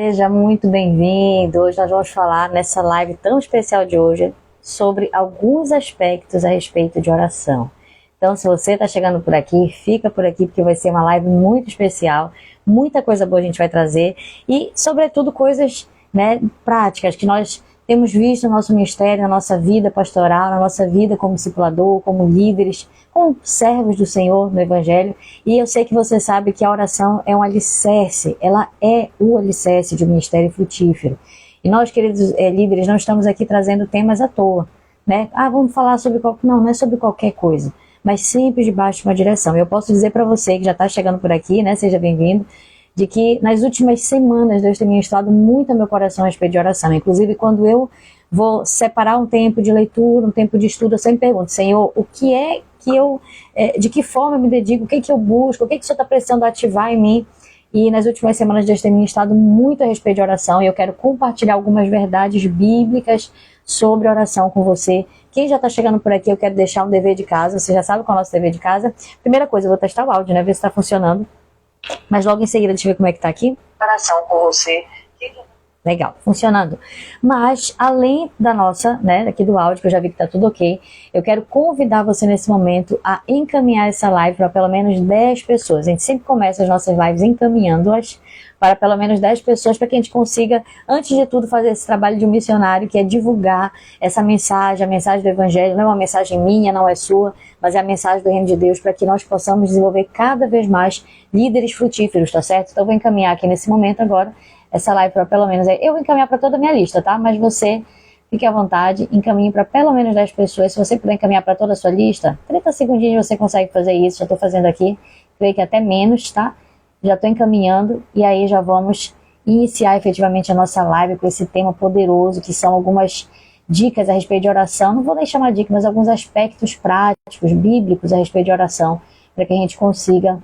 Seja muito bem-vindo. Hoje nós vamos falar nessa live tão especial de hoje sobre alguns aspectos a respeito de oração. Então, se você está chegando por aqui, fica por aqui porque vai ser uma live muito especial, muita coisa boa a gente vai trazer e, sobretudo, coisas, práticas que nós temos visto no nosso ministério, na nossa vida pastoral, na nossa vida como discipulador, como líderes, como servos do Senhor no Evangelho. E eu sei que você sabe que a oração é um alicerce, ela é o alicerce de um ministério frutífero. E nós, queridos líderes, não estamos aqui trazendo temas à toa, né? Vamos falar sobre... Não é sobre qualquer coisa, mas sempre debaixo de uma direção. Eu posso dizer para você que já está chegando por aqui, né? Seja bem-vindo, de que nas últimas semanas Deus tem ministrado muito ao meu coração a respeito de oração. Inclusive, quando eu vou separar um tempo de leitura, um tempo de estudo, eu sempre pergunto: Senhor, o que é que eu, de que forma eu me dedico, o que é que eu busco, o que é que o Senhor está precisando ativar em mim? E nas últimas semanas Deus tem ministrado muito a respeito de oração, e eu quero compartilhar algumas verdades bíblicas sobre oração com você. Quem já está chegando por aqui, eu quero deixar um dever de casa. Você já sabe qual é o nosso dever de casa? Primeira coisa, eu vou testar o áudio, né? Ver se está funcionando. Mas logo em seguida, deixa eu ver como é que tá aqui. Oração com você. Legal, funcionando. Mas, além da nossa, aqui do áudio, que eu já vi que tá tudo ok, eu quero convidar você nesse momento a encaminhar essa live para pelo menos 10 pessoas. A gente sempre começa as nossas lives encaminhando-as para pelo menos 10 pessoas, para que a gente consiga, antes de tudo, fazer esse trabalho de um missionário, que é divulgar essa mensagem, a mensagem do Evangelho. Não é uma mensagem minha, não é sua, mas é a mensagem do Reino de Deus, para que nós possamos desenvolver cada vez mais líderes frutíferos, tá certo? Então eu vou encaminhar aqui nesse momento agora essa live para pelo menos... Eu vou encaminhar para toda a minha lista, tá? Mas você, fique à vontade, encaminhe para pelo menos 10 pessoas. Se você puder encaminhar para toda a sua lista, 30 segundinhos você consegue fazer isso. Já estou fazendo aqui, creio que até menos, tá? Já estou encaminhando e aí já vamos iniciar efetivamente a nossa live com esse tema poderoso, que são algumas dicas a respeito de oração. Não vou nem chamar de dica, mas alguns aspectos práticos, bíblicos a respeito de oração, para que a gente consiga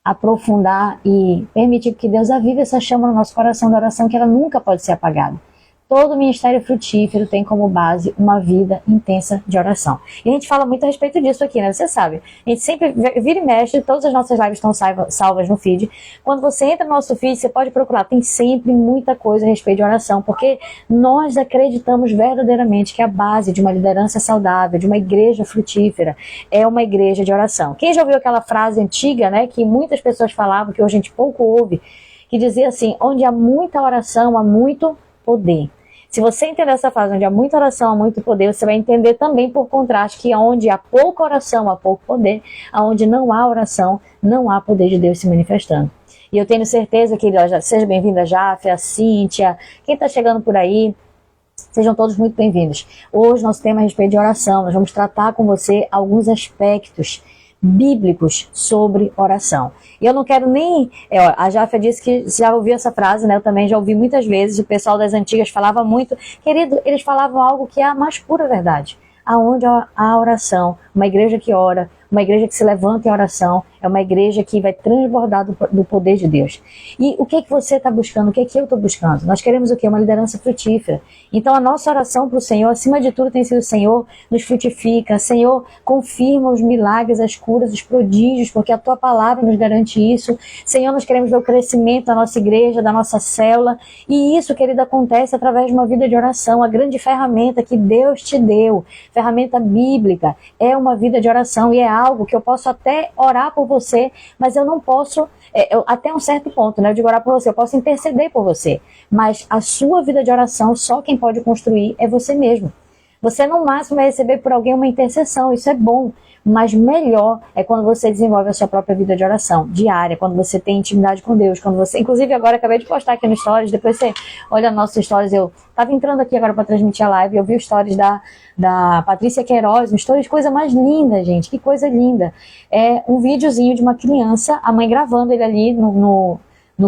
aprofundar e permitir que Deus avive essa chama no nosso coração da oração, que ela nunca pode ser apagada. Todo ministério frutífero tem como base uma vida intensa de oração. E a gente fala muito a respeito disso aqui, né? Você sabe. A gente sempre vira e mexe, todas as nossas lives estão salvas no feed. Quando você entra no nosso feed, você pode procurar. Tem sempre muita coisa a respeito de oração, porque nós acreditamos verdadeiramente que a base de uma liderança saudável, de uma igreja frutífera, é uma igreja de oração. Quem já ouviu aquela frase antiga, que muitas pessoas falavam, que hoje a gente pouco ouve, que dizia assim: onde há muita oração, há muito poder. Se você entender essa frase, onde há muita oração, há muito poder, você vai entender também, por contraste, que onde há pouca oração, há pouco poder, onde não há oração, não há poder de Deus se manifestando. E eu tenho certeza que, seja bem-vinda a Jafé, a Cíntia, quem está chegando por aí, sejam todos muito bem-vindos. Hoje nosso tema é a respeito de oração. Nós vamos tratar com você alguns aspectos bíblicos sobre oração. E eu não quero nem... a Jafé disse que já ouviu essa frase, eu também já ouvi muitas vezes. O pessoal das antigas falava muito. Querido, eles falavam algo que é a mais pura verdade. Aonde há oração, uma igreja que ora, uma igreja que se levanta em oração, é uma igreja que vai transbordar do poder de Deus. E o que é que você está buscando? O que é que eu estou buscando? Nós queremos o quê? Uma liderança frutífera. Então a nossa oração para o Senhor, acima de tudo, tem sido: Senhor, nos frutifica. Senhor, confirma os milagres, as curas, os prodígios, porque a Tua palavra nos garante isso. Senhor, nós queremos ver o crescimento da nossa igreja, da nossa célula. E isso, querido, acontece através de uma vida de oração. A grande ferramenta que Deus te deu, ferramenta bíblica, é uma vida de oração. E é algo que eu posso até orar por você, mas eu não posso, até um certo ponto, eu digo orar por você, eu posso interceder por você, mas a sua vida de oração, só quem pode construir é você mesmo. Você no máximo vai receber por alguém uma intercessão, isso é bom, mas melhor é quando você desenvolve a sua própria vida de oração diária, quando você tem intimidade com Deus, quando você... Inclusive agora acabei de postar aqui no Stories, depois você olha nossos Stories, eu estava entrando aqui agora para transmitir a live, eu vi os Stories da Patrícia Queiroz, um Stories, coisa mais linda, gente, que coisa linda. É um videozinho de uma criança, a mãe gravando ele ali no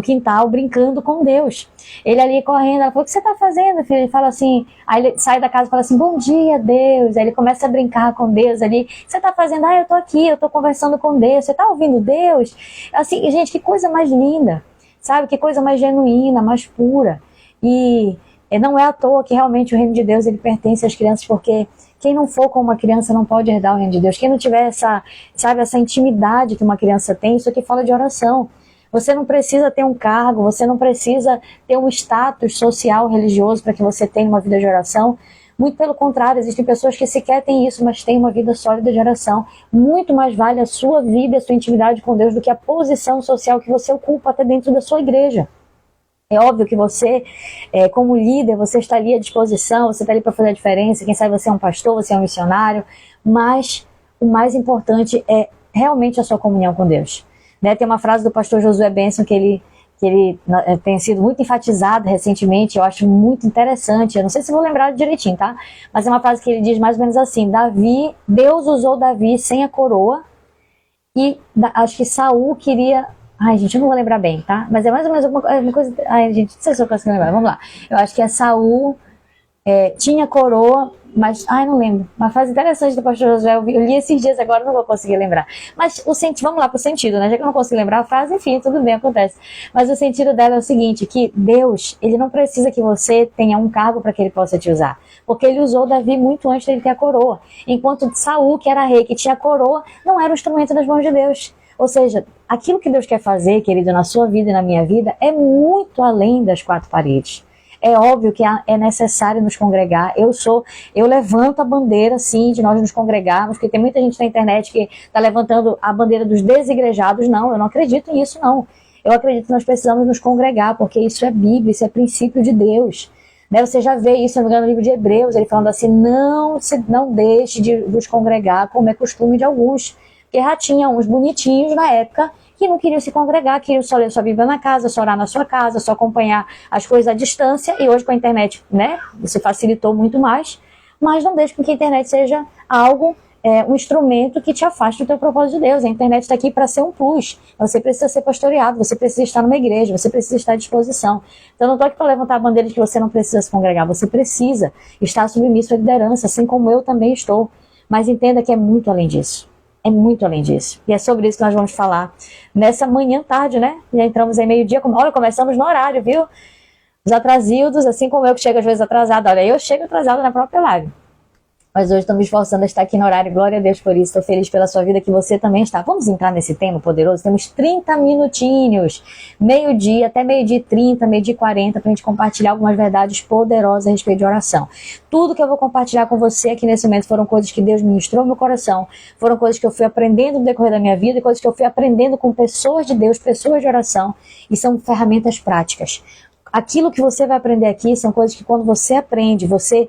quintal, brincando com Deus. Ele ali correndo, ela falou: o que você está fazendo, filho? Ele fala assim, aí ele sai da casa e fala assim: bom dia, Deus. Aí ele começa a brincar com Deus ali. O que você está fazendo? Eu estou aqui, eu estou conversando com Deus. Você está ouvindo Deus? Assim, gente, que coisa mais linda, sabe? Que coisa mais genuína, mais pura. E não é à toa que realmente o reino de Deus, ele pertence às crianças, porque quem não for como uma criança não pode herdar o reino de Deus. Quem não tiver essa intimidade que uma criança tem, isso aqui fala de oração. Você não precisa ter um cargo, você não precisa ter um status social, religioso para que você tenha uma vida de oração. Muito pelo contrário, existem pessoas que sequer têm isso, mas têm uma vida sólida de oração. Muito mais vale a sua vida e a sua intimidade com Deus do que a posição social que você ocupa até dentro da sua igreja. É óbvio que você, como líder, você está ali à disposição, você está ali para fazer a diferença, quem sabe você é um pastor, você é um missionário, mas o mais importante é realmente a sua comunhão com Deus. Né? Tem uma frase do pastor Josué Benson que ele tem sido muito enfatizada recentemente, eu acho muito interessante, eu não sei se vou lembrar direitinho, tá? Mas é uma frase que ele diz mais ou menos assim: Deus usou Davi sem a coroa, e acho que Saul queria... Ai, gente, eu não vou lembrar bem, tá? Mas é mais ou menos uma coisa... Ai, gente, não sei se eu consigo lembrar, vamos lá. Eu acho que Saul tinha coroa, mas... Ai, não lembro. Uma frase interessante do pastor Josué, eu li esses dias agora, não vou conseguir lembrar. Mas vamos lá pro sentido, né? Já que eu não consigo lembrar a frase, enfim, tudo bem, acontece. Mas o sentido dela é o seguinte, que Deus, ele não precisa que você tenha um cargo para que ele possa te usar. Porque ele usou Davi muito antes dele ter a coroa. Enquanto Saul, que era rei, que tinha a coroa, não era um instrumento das mãos de Deus. Ou seja, aquilo que Deus quer fazer, querido, na sua vida e na minha vida, é muito além das quatro paredes. É óbvio que é necessário nos congregar. Eu levanto a bandeira, sim, de nós nos congregarmos, porque tem muita gente na internet que está levantando a bandeira dos desigrejados. Não, eu não acredito nisso, não. Eu acredito que nós precisamos nos congregar, porque isso é Bíblia, isso é princípio de Deus. Né? Você já vê isso, se não me engano, no livro de Hebreus, ele falando assim: não deixe de vos congregar, como é costume de alguns. Porque já tinha uns bonitinhos na época que não queriam se congregar, queriam só ler sua Bíblia na casa, só orar na sua casa, só acompanhar as coisas à distância. E hoje com a internet, né, isso facilitou muito mais. Mas não deixe com que a internet seja algo, um instrumento que te afaste do teu propósito de Deus. A internet está aqui para ser um plus. Você precisa ser pastoreado, você precisa estar numa igreja, você precisa estar à disposição. Então não estou aqui para levantar a bandeira de que você não precisa se congregar. Você precisa estar submisso à liderança, assim como eu também estou. Mas entenda que é muito além disso. É muito além disso. E é sobre isso que nós vamos falar nessa manhã tarde, né? Já entramos em meio-dia. Olha, começamos no horário, viu? Os atrasildos, assim como eu que chego às vezes atrasada. Olha, eu chego atrasada na própria live. Mas hoje estou me esforçando a estar aqui no horário. Glória a Deus por isso. Estou feliz pela sua vida, que você também está. Vamos entrar nesse tema poderoso? Temos 30 minutinhos. Meio-dia, até meio-dia e 30, meio-dia e 40, para a gente compartilhar algumas verdades poderosas a respeito de oração. Tudo que eu vou compartilhar com você aqui nesse momento foram coisas que Deus ministrou no meu coração. Foram coisas que eu fui aprendendo no decorrer da minha vida e coisas que eu fui aprendendo com pessoas de Deus, pessoas de oração. E são ferramentas práticas. Aquilo que você vai aprender aqui são coisas que quando você aprende, você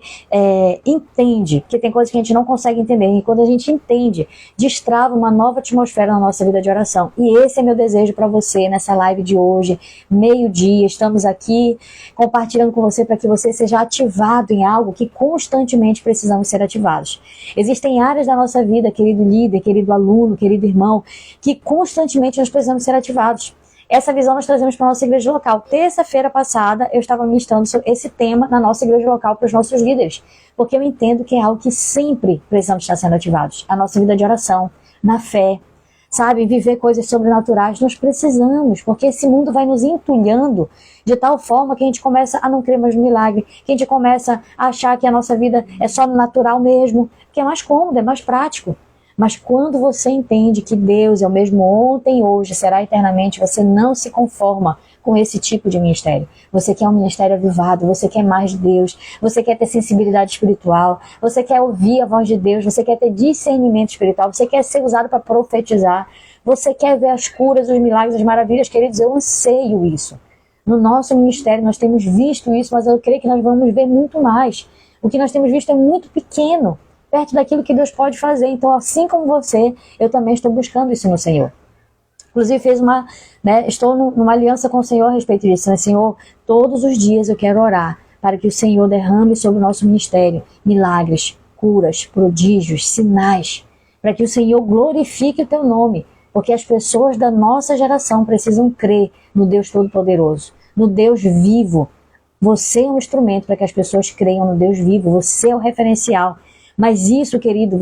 entende, porque tem coisas que a gente não consegue entender, e quando a gente entende, destrava uma nova atmosfera na nossa vida de oração. E esse é meu desejo para você nessa live de hoje, meio-dia, estamos aqui compartilhando com você para que você seja ativado em algo que constantemente precisamos ser ativados. Existem áreas da nossa vida, querido líder, querido aluno, querido irmão, que constantemente nós precisamos ser ativados. Essa visão nós trazemos para a nossa igreja local. Terça-feira passada, eu estava ministrando sobre esse tema na nossa igreja local para os nossos líderes, porque eu entendo que é algo que sempre precisamos estar sendo ativados. A nossa vida de oração, na fé, sabe? Viver coisas sobrenaturais, nós precisamos, porque esse mundo vai nos entulhando de tal forma que a gente começa a não crer mais no milagre, que a gente começa a achar que a nossa vida é só natural mesmo, que é mais cômodo, é mais prático. Mas quando você entende que Deus é o mesmo ontem e hoje, será eternamente, você não se conforma com esse tipo de ministério. Você quer um ministério avivado, você quer mais de Deus, você quer ter sensibilidade espiritual, você quer ouvir a voz de Deus, você quer ter discernimento espiritual, você quer ser usado para profetizar, você quer ver as curas, os milagres, as maravilhas, queridos, eu anseio isso. No nosso ministério nós temos visto isso, mas eu creio que nós vamos ver muito mais. O que nós temos visto é muito pequeno, perto daquilo que Deus pode fazer. Então, assim como você, eu também estou buscando isso no Senhor. Inclusive, estou numa aliança com o Senhor a respeito disso. Né? Senhor, todos os dias eu quero orar para que o Senhor derrame sobre o nosso ministério milagres, curas, prodígios, sinais, para que o Senhor glorifique o teu nome, porque as pessoas da nossa geração precisam crer no Deus Todo-Poderoso, no Deus vivo. Você é um instrumento para que as pessoas creiam no Deus vivo, você é o referencial. Mas isso, querido,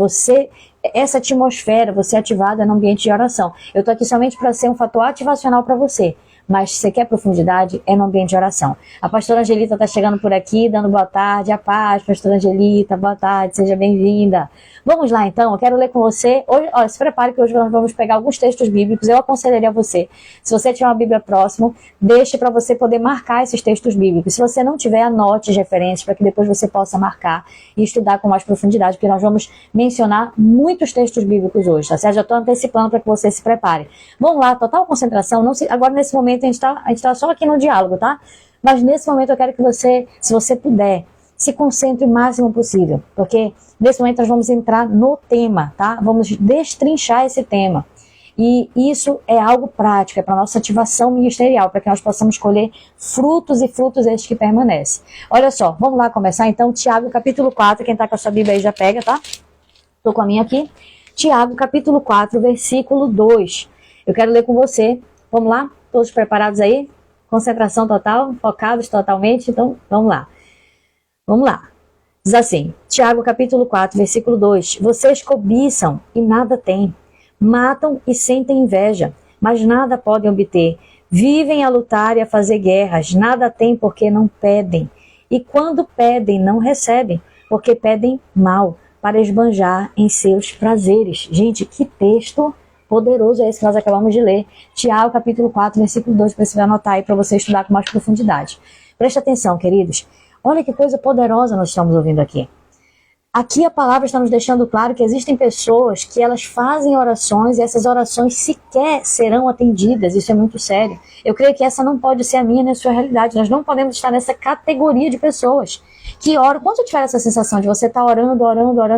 essa atmosfera, você ativada no ambiente de oração. Eu estou aqui somente para ser um fator ativacional para você. Mas se você quer profundidade, é no ambiente de oração. A pastora Angelita está chegando por aqui, dando boa tarde, a paz, pastora Angelita, boa tarde, seja bem-vinda. Vamos lá então, eu quero ler com você. Hoje, ó, se prepare que hoje nós vamos pegar alguns textos bíblicos. Eu aconselharia a você, se você tiver uma Bíblia próxima, deixe para você poder marcar esses textos bíblicos. Se você não tiver, anote as referências para que depois você possa marcar e estudar com mais profundidade, porque nós vamos mencionar muitos textos bíblicos hoje, tá certo? Já estou antecipando para que você se prepare. Vamos lá, total concentração. Agora nesse momento a gente tá só aqui no diálogo, tá? Mas nesse momento eu quero que você, se você puder, se concentre o máximo possível, porque nesse momento nós vamos entrar no tema, tá? Vamos destrinchar esse tema. E isso é algo prático, é para nossa ativação ministerial, para que nós possamos colher frutos e frutos estes que permanecem. Olha só, vamos lá começar então, Tiago capítulo 4, quem está com a sua Bíblia aí já pega, tá? Estou com a minha aqui. Tiago capítulo 4, versículo 2. Eu quero ler com você. Vamos lá? Todos preparados aí? Concentração total, focados totalmente? Então, vamos lá. Vamos lá. Diz assim, Tiago capítulo 4, versículo 2. Vocês cobiçam e nada têm. Matam e sentem inveja, mas nada podem obter. Vivem a lutar e a fazer guerras, nada têm porque não pedem. E quando pedem, não recebem, porque pedem mal, para esbanjar em seus prazeres. Gente, que texto poderoso é esse que nós acabamos de ler. Tiago capítulo 4, versículo 2, para você vai anotar aí para você estudar com mais profundidade. Preste atenção, queridos. Olha que coisa poderosa nós estamos ouvindo aqui. Aqui a palavra está nos deixando claro que existem pessoas que elas fazem orações e essas orações sequer serão atendidas. Isso é muito sério. Eu creio que essa não pode ser a minha nem a sua realidade. Nós não podemos estar nessa categoria de pessoas que oram. Quando você tiver essa sensação de você estar orando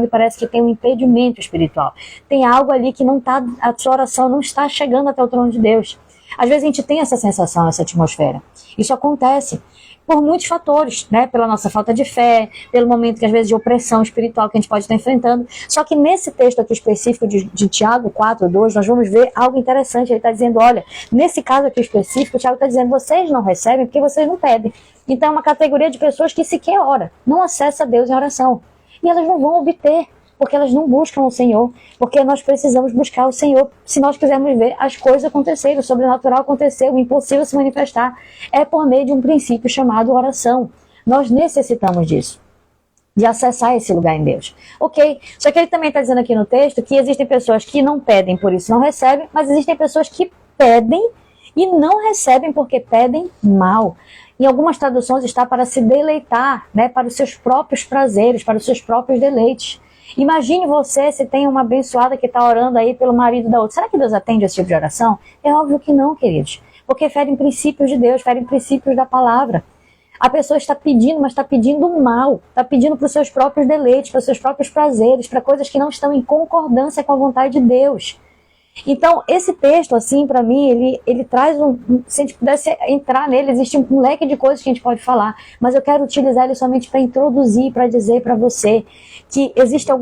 e parece que tem um impedimento espiritual, tem algo ali que não está, a sua oração não está chegando até o trono de Deus. Às vezes a gente tem essa sensação, essa atmosfera. Isso acontece por muitos fatores, né? Pela nossa falta de fé, pelo momento que às vezes de opressão espiritual que a gente pode estar enfrentando. Só que nesse texto aqui específico de Tiago 4, 2, nós vamos ver algo interessante. Ele está dizendo, olha, nesse caso aqui específico, o Tiago está dizendo, vocês não recebem porque vocês não pedem. Então é uma categoria de pessoas que sequer ora, não acessa Deus em oração. E elas não vão obter, porque elas não buscam o Senhor, porque nós precisamos buscar o Senhor se nós quisermos ver as coisas acontecerem, o sobrenatural acontecer, o impossível se manifestar. É por meio de um princípio chamado oração. Nós necessitamos disso, de acessar esse lugar em Deus. Ok, só que ele também está dizendo aqui no texto que existem pessoas que não pedem, por isso não recebem, mas existem pessoas que pedem e não recebem porque pedem mal. Em algumas traduções está para se deleitar, né, para os seus próprios prazeres, para os seus próprios deleites. Imagine você se tem uma abençoada que está orando aí pelo marido da outra. Será que Deus atende esse tipo de oração? É óbvio que não, queridos. Porque ferem princípios de Deus, ferem princípios da palavra. A pessoa está pedindo, mas está pedindo mal. Está pedindo para os seus próprios deleites, para os seus próprios prazeres, para coisas que não estão em concordância com a vontade de Deus. Então, esse texto, assim, para mim, ele traz se a gente pudesse entrar nele, existe um leque de coisas que a gente pode falar, mas eu quero utilizar ele somente para introduzir, para dizer para você que existem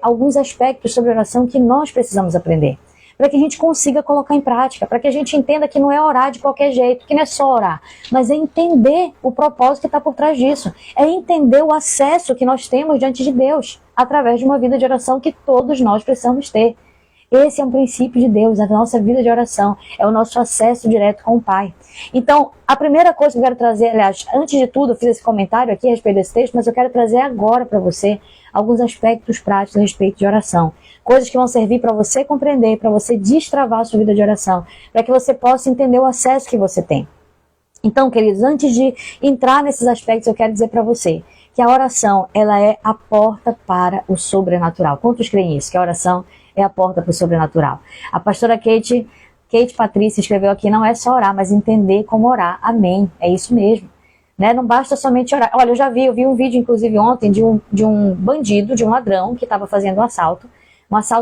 alguns aspectos sobre oração que nós precisamos aprender, para que a gente consiga colocar em prática, para que a gente entenda que não é orar de qualquer jeito, que não é só orar, mas é entender o propósito que está por trás disso, é entender o acesso que nós temos diante de Deus, através de uma vida de oração que todos nós precisamos ter. Esse é um princípio de Deus, a nossa vida de oração, é o nosso acesso direto com o Pai. Então, a primeira coisa que eu quero trazer, aliás, antes de tudo, eu fiz esse comentário aqui a respeito desse texto, mas eu quero trazer agora para você alguns aspectos práticos a respeito de oração. Coisas que vão servir para você compreender, para você destravar a sua vida de oração, para que você possa entender o acesso que você tem. Então, queridos, antes de entrar nesses aspectos, eu quero dizer para você que a oração, ela é a porta para o sobrenatural. Quantos creem isso? Que a oração é a porta para o sobrenatural. A pastora Kate Patrícia escreveu aqui, não é só orar, mas entender como orar. Amém. É isso mesmo. Né? Não basta somente orar. Olha, eu vi um vídeo, inclusive, ontem, de um bandido, de um ladrão, que estava fazendo um assalto,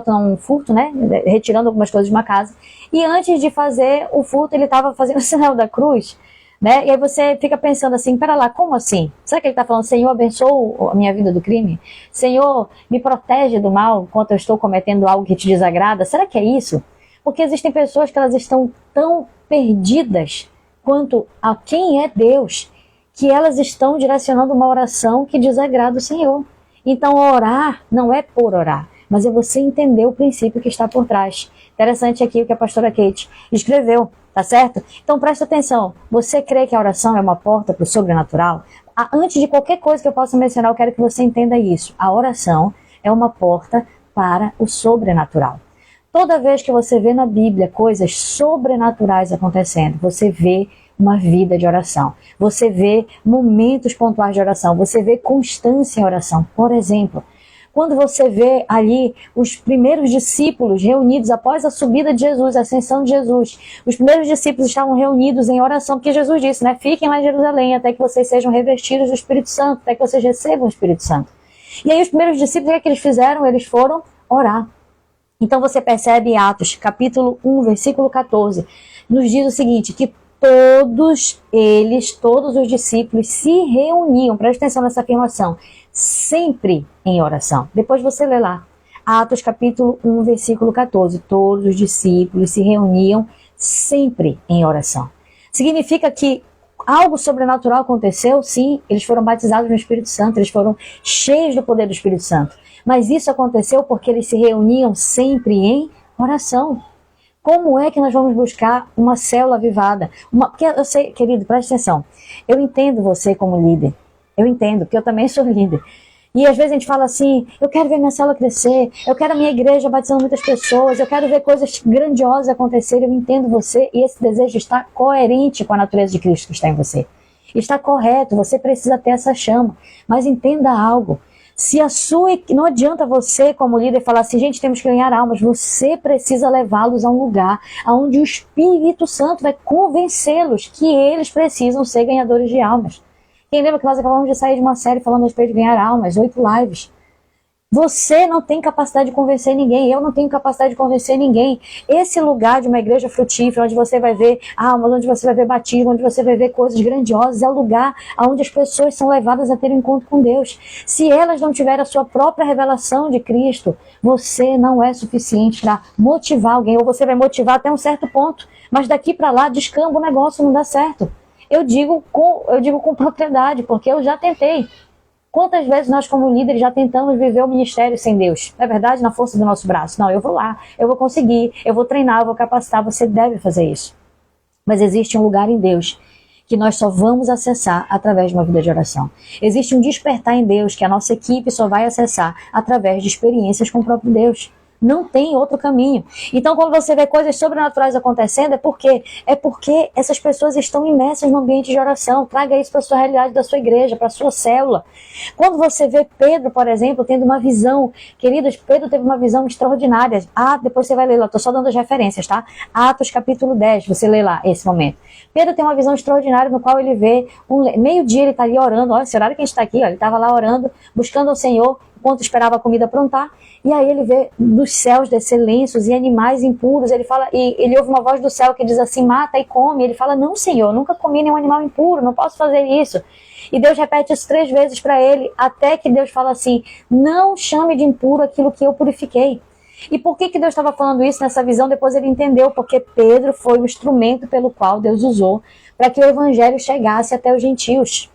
não, um furto, né? Retirando algumas coisas de uma casa. E antes de fazer o furto, ele estava fazendo o sinal da cruz, né? E aí você fica pensando assim, pera lá, como assim? Será que ele está falando, Senhor, abençoa a minha vida do crime? Senhor, me protege do mal enquanto eu estou cometendo algo que te desagrada? Será que é isso? Porque existem pessoas que elas estão tão perdidas quanto a quem é Deus, que elas estão direcionando uma oração que desagrada o Senhor. Então orar não é por orar, mas é você entender o princípio que está por trás. Interessante aqui o que a pastora Kate escreveu. Tá certo? Então presta atenção. Você crê que a oração é uma porta para o sobrenatural? Antes de qualquer coisa que eu possa mencionar, eu quero que você entenda isso. A oração é uma porta para o sobrenatural. Toda vez que você vê na Bíblia coisas sobrenaturais acontecendo, você vê uma vida de oração. Você vê momentos pontuais de oração. Você vê constância em oração. Por exemplo, quando você vê ali os primeiros discípulos reunidos após a subida de Jesus, a ascensão de Jesus, os primeiros discípulos estavam reunidos em oração, porque Jesus disse, né? Fiquem lá em Jerusalém até que vocês sejam revestidos do Espírito Santo, até que vocês recebam o Espírito Santo. E aí os primeiros discípulos, o que eles fizeram? Eles foram orar. Então você percebe em Atos, capítulo 1, versículo 14, nos diz o seguinte, que todos os discípulos se reuniam, presta atenção nessa afirmação, sempre em oração. Depois você lê lá, Atos capítulo 1, versículo 14, todos os discípulos se reuniam sempre em oração. Significa que algo sobrenatural aconteceu? Sim, eles foram batizados no Espírito Santo, eles foram cheios do poder do Espírito Santo. Mas isso aconteceu porque eles se reuniam sempre em oração. Como é que nós vamos buscar uma célula avivada? Porque eu sei, querido, preste atenção. Eu entendo você como líder. Eu entendo, porque eu também sou líder. E às vezes a gente fala assim, eu quero ver minha célula crescer, eu quero a minha igreja batizando muitas pessoas, eu quero ver coisas grandiosas acontecerem. Eu entendo você e esse desejo está coerente com a natureza de Cristo que está em você. Está correto, você precisa ter essa chama. Mas entenda algo. Se a sua, não adianta você como líder falar assim, gente, temos que ganhar almas, você precisa levá-los a um lugar onde o Espírito Santo vai convencê-los que eles precisam ser ganhadores de almas. Quem lembra que nós acabamos de sair de uma série falando a respeito de ganhar almas, 8 lives. Você não tem capacidade de convencer ninguém, eu não tenho capacidade de convencer ninguém. Esse lugar de uma igreja frutífera, onde você vai ver almas, onde você vai ver batismo, onde você vai ver coisas grandiosas, é o lugar onde as pessoas são levadas a ter um encontro com Deus. Se elas não tiverem a sua própria revelação de Cristo, você não é suficiente para motivar alguém, ou você vai motivar até um certo ponto, mas daqui para lá descamba o negócio, não dá certo. Eu digo com propriedade, porque eu já tentei. Quantas vezes nós como líderes já tentamos viver o ministério sem Deus? Não é verdade? Na força do nosso braço. Não, eu vou lá, eu vou conseguir, eu vou treinar, eu vou capacitar. Você deve fazer isso. Mas existe um lugar em Deus que nós só vamos acessar através de uma vida de oração. Existe um despertar em Deus que a nossa equipe só vai acessar através de experiências com o próprio Deus. Não tem outro caminho. Então, quando você vê coisas sobrenaturais acontecendo, é porque essas pessoas estão imersas no ambiente de oração. Traga isso para a sua realidade da sua igreja, para a sua célula. Quando você vê Pedro, por exemplo, tendo uma visão, queridos, Pedro teve uma visão extraordinária. Depois você vai ler lá, estou só dando as referências, tá? Atos capítulo 10, você lê lá esse momento. Pedro tem uma visão extraordinária no qual ele vê, meio-dia ele está ali orando, olha, esse horário que a gente está aqui, ó, ele estava lá orando, buscando ao Senhor, enquanto esperava a comida prontar, e aí ele vê dos céus descer lenços e animais impuros, ele fala, e ele ouve uma voz do céu que diz assim, mata e come, ele fala, não Senhor, nunca comi nenhum animal impuro, não posso fazer isso, e Deus repete isso 3 vezes para ele, até que Deus fala assim, não chame de impuro aquilo que eu purifiquei. E por que Deus estava falando isso nessa visão? Depois ele entendeu, porque Pedro foi o instrumento pelo qual Deus usou para que o evangelho chegasse até os gentios.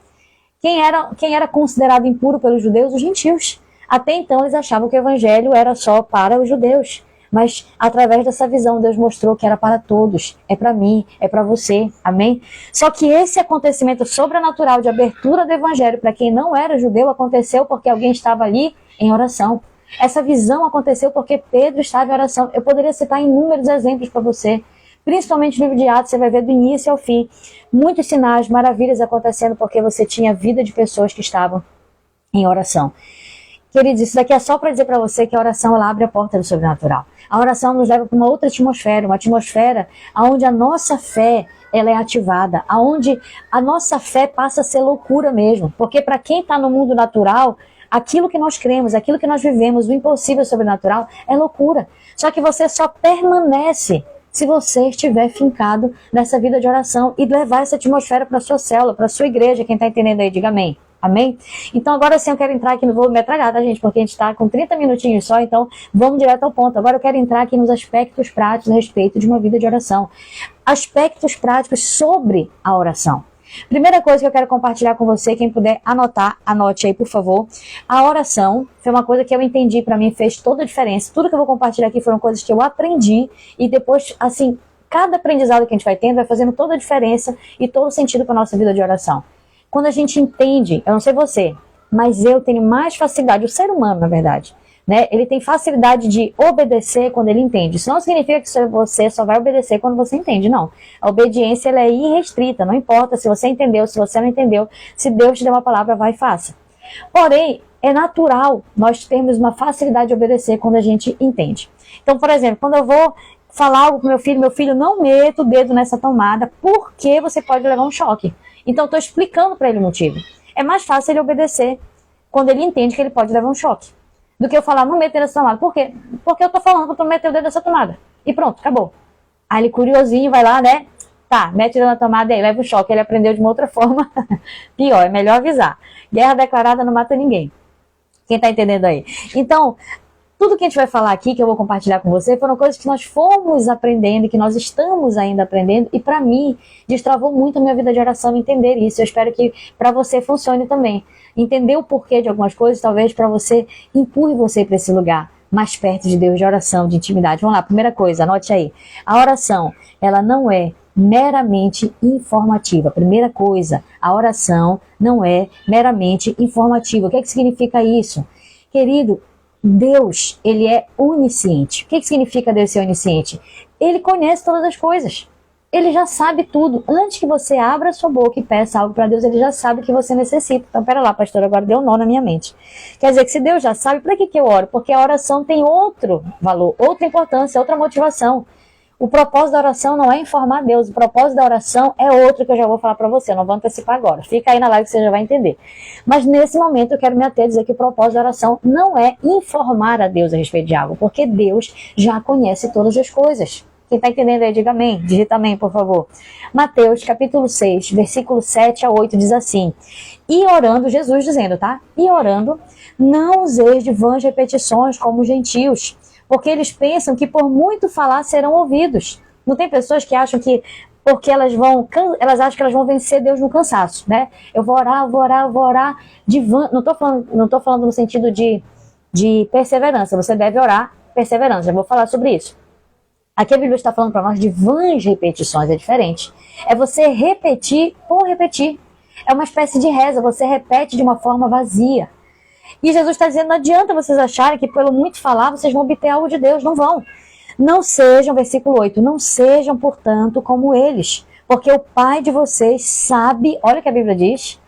Quem era considerado impuro pelos judeus? Os gentios. Até então eles achavam que o evangelho era só para os judeus. Mas através dessa visão Deus mostrou que era para todos. É para mim, é para você. Amém? Só que esse acontecimento sobrenatural de abertura do evangelho para quem não era judeu aconteceu porque alguém estava ali em oração. Essa visão aconteceu porque Pedro estava em oração. Eu poderia citar inúmeros exemplos para você. Principalmente no livro de Atos, você vai ver do início ao fim. Muitos sinais, maravilhas acontecendo porque você tinha vida de pessoas que estavam em oração. Queridos, isso daqui é só para dizer para você que a oração ela abre a porta do sobrenatural. A oração nos leva para uma outra atmosfera, uma atmosfera onde a nossa fé ela é ativada, onde a nossa fé passa a ser loucura mesmo. Porque para quem está no mundo natural, aquilo que nós cremos, aquilo que nós vivemos, o impossível sobrenatural, é loucura. Só que você só permanece se você estiver fincado nessa vida de oração e levar essa atmosfera para a sua célula, para a sua igreja. Quem está entendendo aí, diga amém. Amém? Então agora sim eu quero entrar aqui, não vou me atragar, tá gente? Porque a gente está com 30 minutinhos só, então vamos direto ao ponto. Agora eu quero entrar aqui nos aspectos práticos a respeito de uma vida de oração. Aspectos práticos sobre a oração. Primeira coisa que eu quero compartilhar com você, quem puder anotar, anote aí por favor. A oração foi uma coisa que eu entendi, para mim fez toda a diferença. Tudo que eu vou compartilhar aqui foram coisas que eu aprendi e depois, assim, cada aprendizado que a gente vai tendo vai fazendo toda a diferença e todo o sentido para a nossa vida de oração. Quando a gente entende, eu não sei você, mas eu tenho mais facilidade, o ser humano, na verdade, né? Ele tem facilidade de obedecer quando ele entende. Isso não significa que você só vai obedecer quando você entende, não. A obediência ela é irrestrita, não importa se você entendeu, se você não entendeu, se Deus te deu uma palavra, vai e faça. Porém, é natural nós termos uma facilidade de obedecer quando a gente entende. Então, por exemplo, quando eu vou falar algo com meu filho não meta o dedo nessa tomada, porque você pode levar um choque. Então, estou explicando para ele o motivo. É mais fácil ele obedecer quando ele entende que ele pode levar um choque, do que eu falar, não meta nessa tomada. Por quê? Porque eu estou falando para tu meter o dedo nessa tomada. E pronto, acabou. Aí ele curiosinho vai lá, né? Tá, mete o dedo na tomada e aí leva o choque. Ele aprendeu de uma outra forma. Pior, é melhor avisar. Guerra declarada não mata ninguém. Quem está entendendo aí? Então, tudo que a gente vai falar aqui, que eu vou compartilhar com você, foram coisas que nós fomos aprendendo, que nós estamos ainda aprendendo, e para mim, destravou muito a minha vida de oração entender isso. Eu espero que para você funcione também. Entender o porquê de algumas coisas, talvez para você, empurre você para esse lugar, mais perto de Deus, de oração, de intimidade. Vamos lá, primeira coisa, anote aí. A oração, ela não é meramente informativa. Primeira coisa, a oração não é meramente informativa. O que significa isso? Querido, Deus, ele é onisciente. O que significa Deus ser onisciente? Ele conhece todas as coisas. Ele já sabe tudo. Antes que você abra a sua boca e peça algo para Deus, ele já sabe o que você necessita. Então, pera lá, pastor, agora deu um nó na minha mente. Quer dizer que se Deus já sabe, para que eu oro? Porque a oração tem outro valor, outra importância, outra motivação. O propósito da oração não é informar Deus. O propósito da oração é outro que eu já vou falar para você. Eu não vou antecipar agora. Fica aí na live que você já vai entender. Mas nesse momento eu quero me ater a dizer que o propósito da oração não é informar a Deus a respeito de algo, porque Deus já conhece todas as coisas. Quem está entendendo aí, diga amém. Digita amém, por favor. Mateus, capítulo 6, versículo 7 a 8, diz assim. E orando, Jesus dizendo, tá? E orando, não useis de vãs repetições como os gentios, porque eles pensam que por muito falar serão ouvidos. Não tem pessoas que acham que porque elas acham que elas vão vencer Deus no cansaço, né? Eu vou orar de vã. Não tô falando no sentido de perseverança. Você deve orar perseverança. Já vou falar sobre isso. Aqui a Bíblia está falando para nós de vãs repetições, é diferente. É você repetir por repetir. É uma espécie de reza, você repete de uma forma vazia. E Jesus está dizendo, não adianta vocês acharem que pelo muito falar vocês vão obter algo de Deus, não vão. Não sejam, versículo 8, não sejam, portanto, como eles, porque o Pai de vocês sabe, olha o que a Bíblia diz,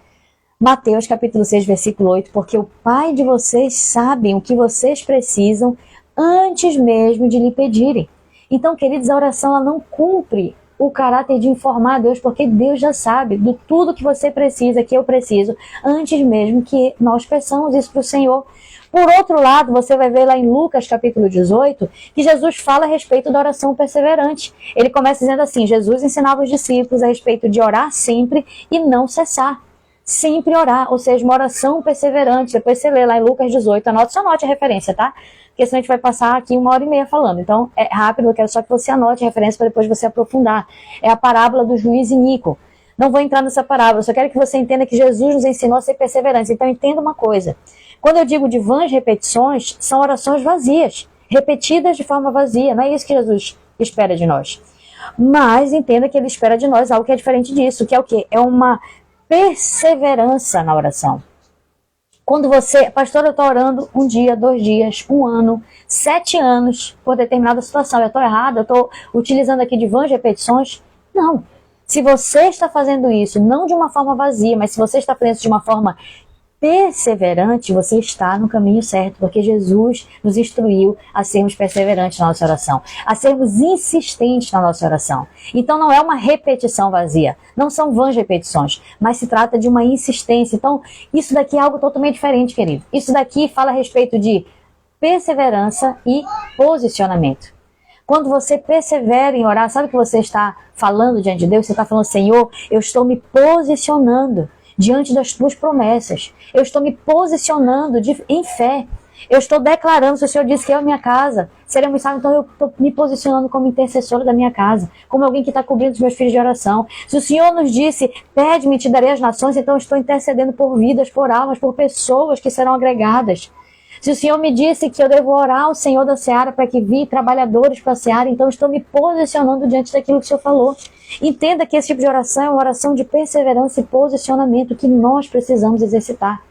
Mateus capítulo 6, versículo 8, porque o Pai de vocês sabe o que vocês precisam antes mesmo de lhe pedirem. Então, queridos, a oração ela não cumpre o caráter de informar a Deus, porque Deus já sabe de tudo que você precisa, que eu preciso, antes mesmo que nós peçamos isso para o Senhor. Por outro lado, você vai ver lá em Lucas capítulo 18, que Jesus fala a respeito da oração perseverante. Ele começa dizendo assim, Jesus ensinava os discípulos a respeito de orar sempre e não cessar. Sempre orar, ou seja, uma oração perseverante. Depois você lê lá em Lucas 18, só anote a referência, tá? Porque senão a gente vai passar aqui 1h30 falando. Então, é rápido, eu quero só que você anote a referência para depois você aprofundar. É a parábola do juiz Inico. Não vou entrar nessa parábola, só quero que você entenda que Jesus nos ensinou a ser perseverantes. Então, entenda uma coisa. Quando eu digo de vãs repetições, são orações vazias, repetidas de forma vazia. Não é isso que Jesus espera de nós. Mas entenda que ele espera de nós algo que é diferente disso, que é o quê? É uma perseverança na oração. Quando você, pastor, eu estou orando 1 dia, 2 dias, 1 ano, 7 anos por determinada situação, eu estou errada, eu estou utilizando aqui de vãs repetições? Não. Se você está fazendo isso, não de uma forma vazia, mas se você está fazendo isso de uma forma perseverante, você está no caminho certo, porque Jesus nos instruiu a sermos perseverantes na nossa oração, a sermos insistentes na nossa oração. Então não é uma repetição vazia, não são vãs repetições, mas se trata de uma insistência. Então isso daqui é algo totalmente diferente, querido. Isso daqui fala a respeito de perseverança e posicionamento. Quando você persevera em orar, sabe o que você está falando diante de Deus? Você está falando, Senhor, eu estou me posicionando diante das tuas promessas. Eu estou me posicionando em fé. Eu estou declarando, se o Senhor disse que eu e minha casa seremos salvos, então eu estou me posicionando como intercessora da minha casa, como alguém que está cobrindo os meus filhos de oração. Se o Senhor nos disse, pede-me e te darei as nações, então eu estou intercedendo por vidas, por almas, por pessoas que serão agregadas. Se o Senhor me disse que eu devo orar ao Senhor da seara para que envie trabalhadores para a seara, então eu estou me posicionando diante daquilo que o Senhor falou. Entenda que esse tipo de oração é uma oração de perseverança e posicionamento que nós precisamos exercitar.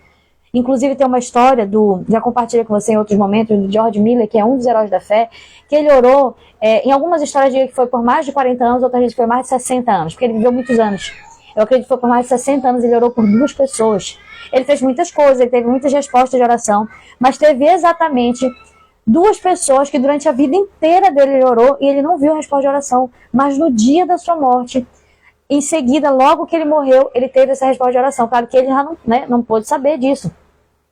Inclusive tem uma história, já compartilhei com você em outros momentos, do George Miller, que é um dos heróis da fé, que ele orou, em algumas histórias dizem que foi por mais de 40 anos, outras vezes foi mais de 60 anos, porque ele viveu muitos anos. Eu acredito que foi por mais de 60 anos, ele orou por 2 pessoas. Ele fez muitas coisas, ele teve muitas respostas de oração, mas teve exatamente 2 pessoas que durante a vida inteira dele ele orou e ele não viu a resposta de oração, mas no dia da sua morte, em seguida, logo que ele morreu, ele teve essa resposta de oração. Claro que ele já não pôde saber disso.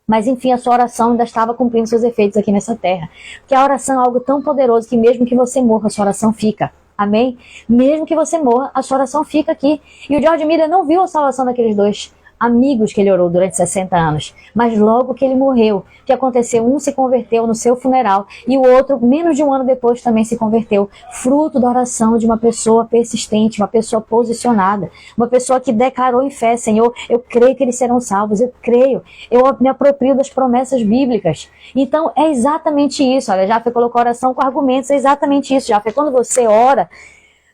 Mas enfim, a sua oração ainda estava cumprindo seus efeitos aqui nessa terra. Porque a oração é algo tão poderoso que mesmo que você morra, a sua oração fica. Amém? Mesmo que você morra, a sua oração fica aqui. E o George Miller não viu a salvação daqueles 2 amigos que ele orou durante 60 anos. Mas logo que ele morreu, o que aconteceu? Um se converteu no seu funeral e o outro, menos de um ano depois, também se converteu. Fruto da oração de uma pessoa persistente, uma pessoa posicionada, uma pessoa que declarou em fé: Senhor, eu creio que eles serão salvos, eu creio, eu me aproprio das promessas bíblicas. Então é exatamente isso. Olha, Jafé colocou oração com argumentos, é exatamente isso. Jafé, quando você ora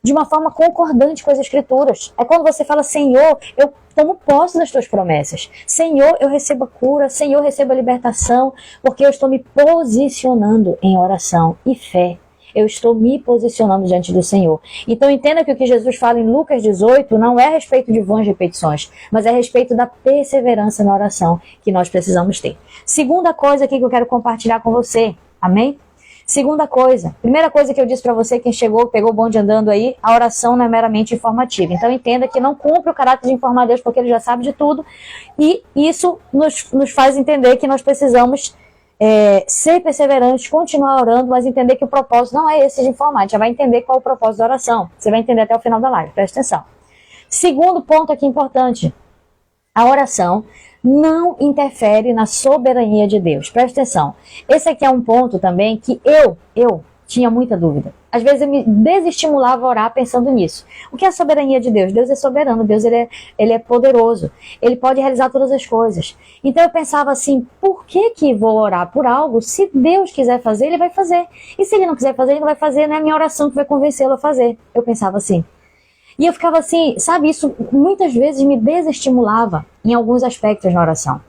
de uma forma concordante com as Escrituras, é quando você fala: Senhor, eu tomo posse das tuas promessas. Senhor, eu recebo a cura. Senhor, eu recebo a libertação, porque eu estou me posicionando em oração e fé. Eu estou me posicionando diante do Senhor. Então entenda que o que Jesus fala em Lucas 18 não é a respeito de vãs repetições, mas é a respeito da perseverança na oração que nós precisamos ter. Segunda coisa aqui que eu quero compartilhar com você. Amém? Segunda coisa, primeira coisa que eu disse para você, quem chegou, pegou o bonde andando aí, a oração não é meramente informativa. Então entenda que não cumpre o caráter de informar Deus, porque ele já sabe de tudo. E isso nos faz entender que nós precisamos ser perseverantes, continuar orando, mas entender que o propósito não é esse de informar. A gente já vai entender qual é o propósito da oração. Você vai entender até o final da live, presta atenção. Segundo ponto aqui importante, a oração não interfere na soberania de Deus. Presta atenção. Esse aqui é um ponto também que eu tinha muita dúvida. Às vezes eu me desestimulava a orar pensando nisso. O que é a soberania de Deus? Deus é soberano, Deus ele é poderoso. Ele pode realizar todas as coisas. Então eu pensava assim, por que vou orar por algo? Se Deus quiser fazer, ele vai fazer. E se ele não quiser fazer, ele não vai fazer. Não é a minha oração que vai convencê-lo a fazer. Eu pensava assim. E eu ficava assim, sabe, isso muitas vezes me desestimulava em alguns aspectos na oração.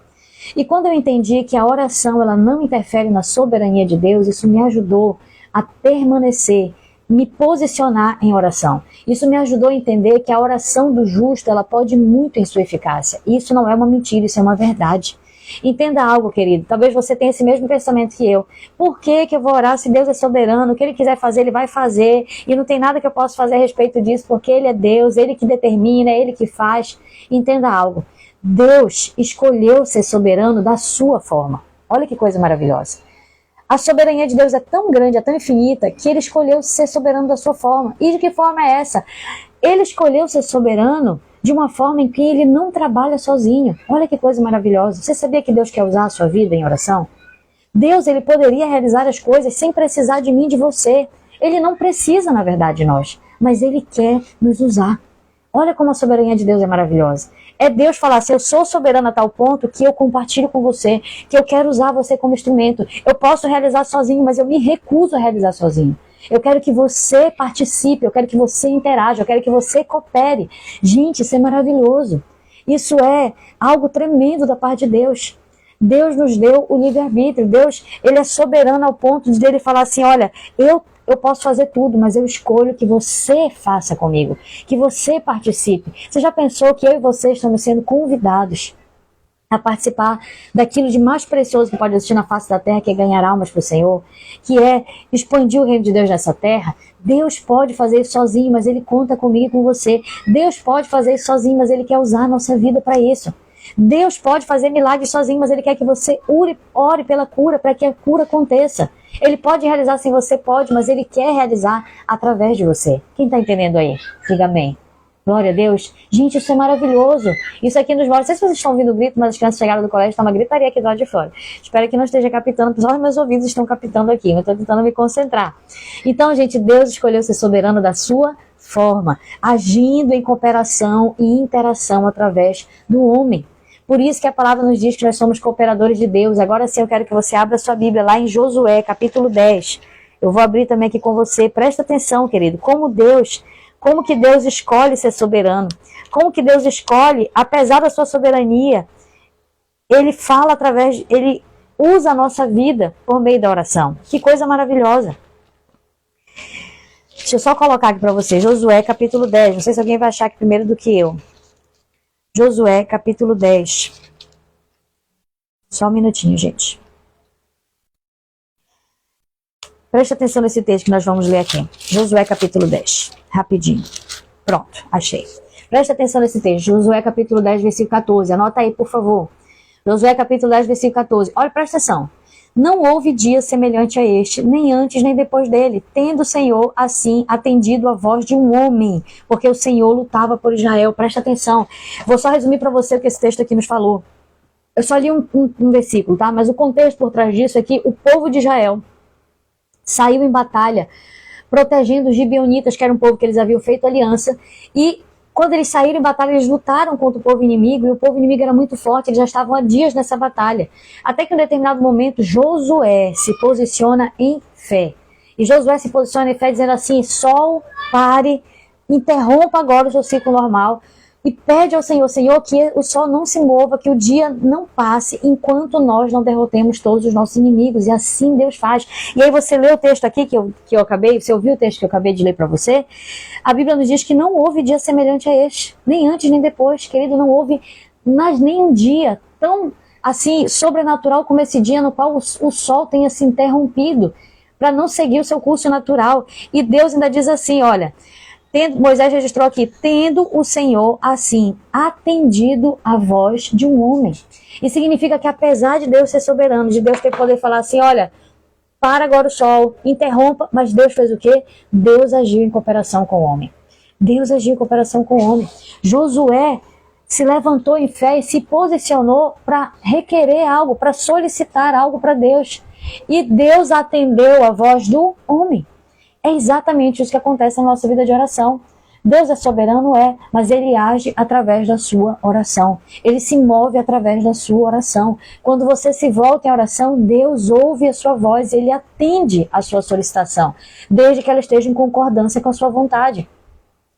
E quando eu entendi que a oração ela não interfere na soberania de Deus, isso me ajudou a permanecer, me posicionar em oração. Isso me ajudou a entender que a oração do justo ela pode muito em sua eficácia. E isso não é uma mentira, isso é uma verdade. Entenda algo, querido, talvez você tenha esse mesmo pensamento que eu. Por que eu vou orar se Deus é soberano? O que ele quiser fazer, ele vai fazer. E não tem nada que eu possa fazer a respeito disso, porque ele é Deus, ele que determina, é ele que faz. Entenda algo. Deus escolheu ser soberano da sua forma. Olha que coisa maravilhosa. A soberania de Deus é tão grande, é tão infinita, que ele escolheu ser soberano da sua forma. E de que forma é essa? Ele escolheu ser soberano de uma forma em que ele não trabalha sozinho. Olha que coisa maravilhosa. Você sabia que Deus quer usar a sua vida em oração? Deus, ele poderia realizar as coisas sem precisar de mim, de você. Ele não precisa, na verdade, de nós, mas ele quer nos usar. Olha como a soberania de Deus é maravilhosa. É Deus falar assim, eu sou soberano a tal ponto que eu compartilho com você, que eu quero usar você como instrumento. Eu posso realizar sozinho, mas eu me recuso a realizar sozinho. Eu quero que você participe, eu quero que você interaja, eu quero que você coopere. Gente, isso é maravilhoso. Isso é algo tremendo da parte de Deus. Deus nos deu o livre-arbítrio. Deus, ele é soberano ao ponto de ele falar assim, olha, eu posso fazer tudo, mas eu escolho que você faça comigo, que você participe. Você já pensou que eu e você estamos sendo convidados a participar daquilo de mais precioso que pode existir na face da terra, que é ganhar almas para o Senhor, que é expandir o reino de Deus nessa terra? Deus pode fazer isso sozinho, mas ele conta comigo e com você. Deus pode fazer isso sozinho, mas ele quer usar a nossa vida para isso. Deus pode fazer milagres sozinho, mas ele quer que você ore pela cura, para que a cura aconteça. Ele pode realizar sem você, pode, mas ele quer realizar através de você. Quem está entendendo aí? Diga amém. Glória a Deus. Gente, isso é maravilhoso. Isso aqui nos mostra. Não sei se vocês estão ouvindo o grito, mas as crianças chegaram do colégio, está uma gritaria aqui do lado de fora. Espero que não esteja captando, só os meus ouvidos estão captando aqui, eu estou tentando me concentrar. Então, gente, Deus escolheu ser soberano da sua forma, agindo em cooperação e interação através do homem. Por isso que a palavra nos diz que nós somos cooperadores de Deus. Agora sim eu quero que você abra sua Bíblia lá em Josué, capítulo 10. Eu vou abrir também aqui com você. Presta atenção, querido. Como que Deus escolhe ser soberano? Como que Deus escolhe, apesar da sua soberania, Ele fala Ele usa a nossa vida por meio da oração. Que coisa maravilhosa. Deixa eu só colocar aqui para você, Josué capítulo 10. Não sei se alguém vai achar aqui primeiro do que eu. Josué capítulo 10. Só um minutinho, gente. Preste atenção nesse texto que nós vamos ler aqui. Josué capítulo 10. Rapidinho. Pronto, achei. Preste atenção nesse texto. Josué capítulo 10, versículo 14. Anota aí, por favor. Josué capítulo 10, versículo 14. Olha, presta atenção. Não houve dia semelhante a este, nem antes nem depois dele, tendo o Senhor, assim, atendido a voz de um homem, porque o Senhor lutava por Israel. Presta atenção. Vou só resumir para você o que esse texto aqui nos falou. Eu só li um versículo, tá? Mas o contexto por trás disso é que o povo de Israel saiu em batalha, protegendo os gibeonitas, que era um povo que eles haviam feito aliança, e quando eles saíram em batalha, eles lutaram contra o povo inimigo, e o povo inimigo era muito forte, eles já estavam há dias nessa batalha. Até que em um determinado momento, Josué se posiciona em fé. E Josué se posiciona em fé dizendo assim: sol, pare, interrompa agora o seu ciclo normal, e pede ao Senhor, Senhor, que o sol não se mova, que o dia não passe, enquanto nós não derrotemos todos os nossos inimigos. E assim Deus faz. E aí você lê o texto aqui que eu acabei, você ouviu o texto que eu acabei de ler para você? A Bíblia nos diz que não houve dia semelhante a este, nem antes nem depois, querido, não houve nem um dia tão assim sobrenatural como esse dia no qual o sol tenha se interrompido para não seguir o seu curso natural. E Deus ainda diz assim, olha, Moisés registrou aqui, tendo o Senhor, assim, atendido a voz de um homem. Isso significa que apesar de Deus ser soberano, de Deus ter poder falar assim, olha, para agora o sol, interrompa, mas Deus fez o quê? Deus agiu em cooperação com o homem. Deus agiu em cooperação com o homem. Josué se levantou em fé e se posicionou para requerer algo, para solicitar algo para Deus. E Deus atendeu a voz do homem. É exatamente isso que acontece na nossa vida de oração. Deus é soberano, mas Ele age através da sua oração. Ele se move através da sua oração. Quando você se volta em oração, Deus ouve a sua voz, Ele atende a sua solicitação, desde que ela esteja em concordância com a sua vontade.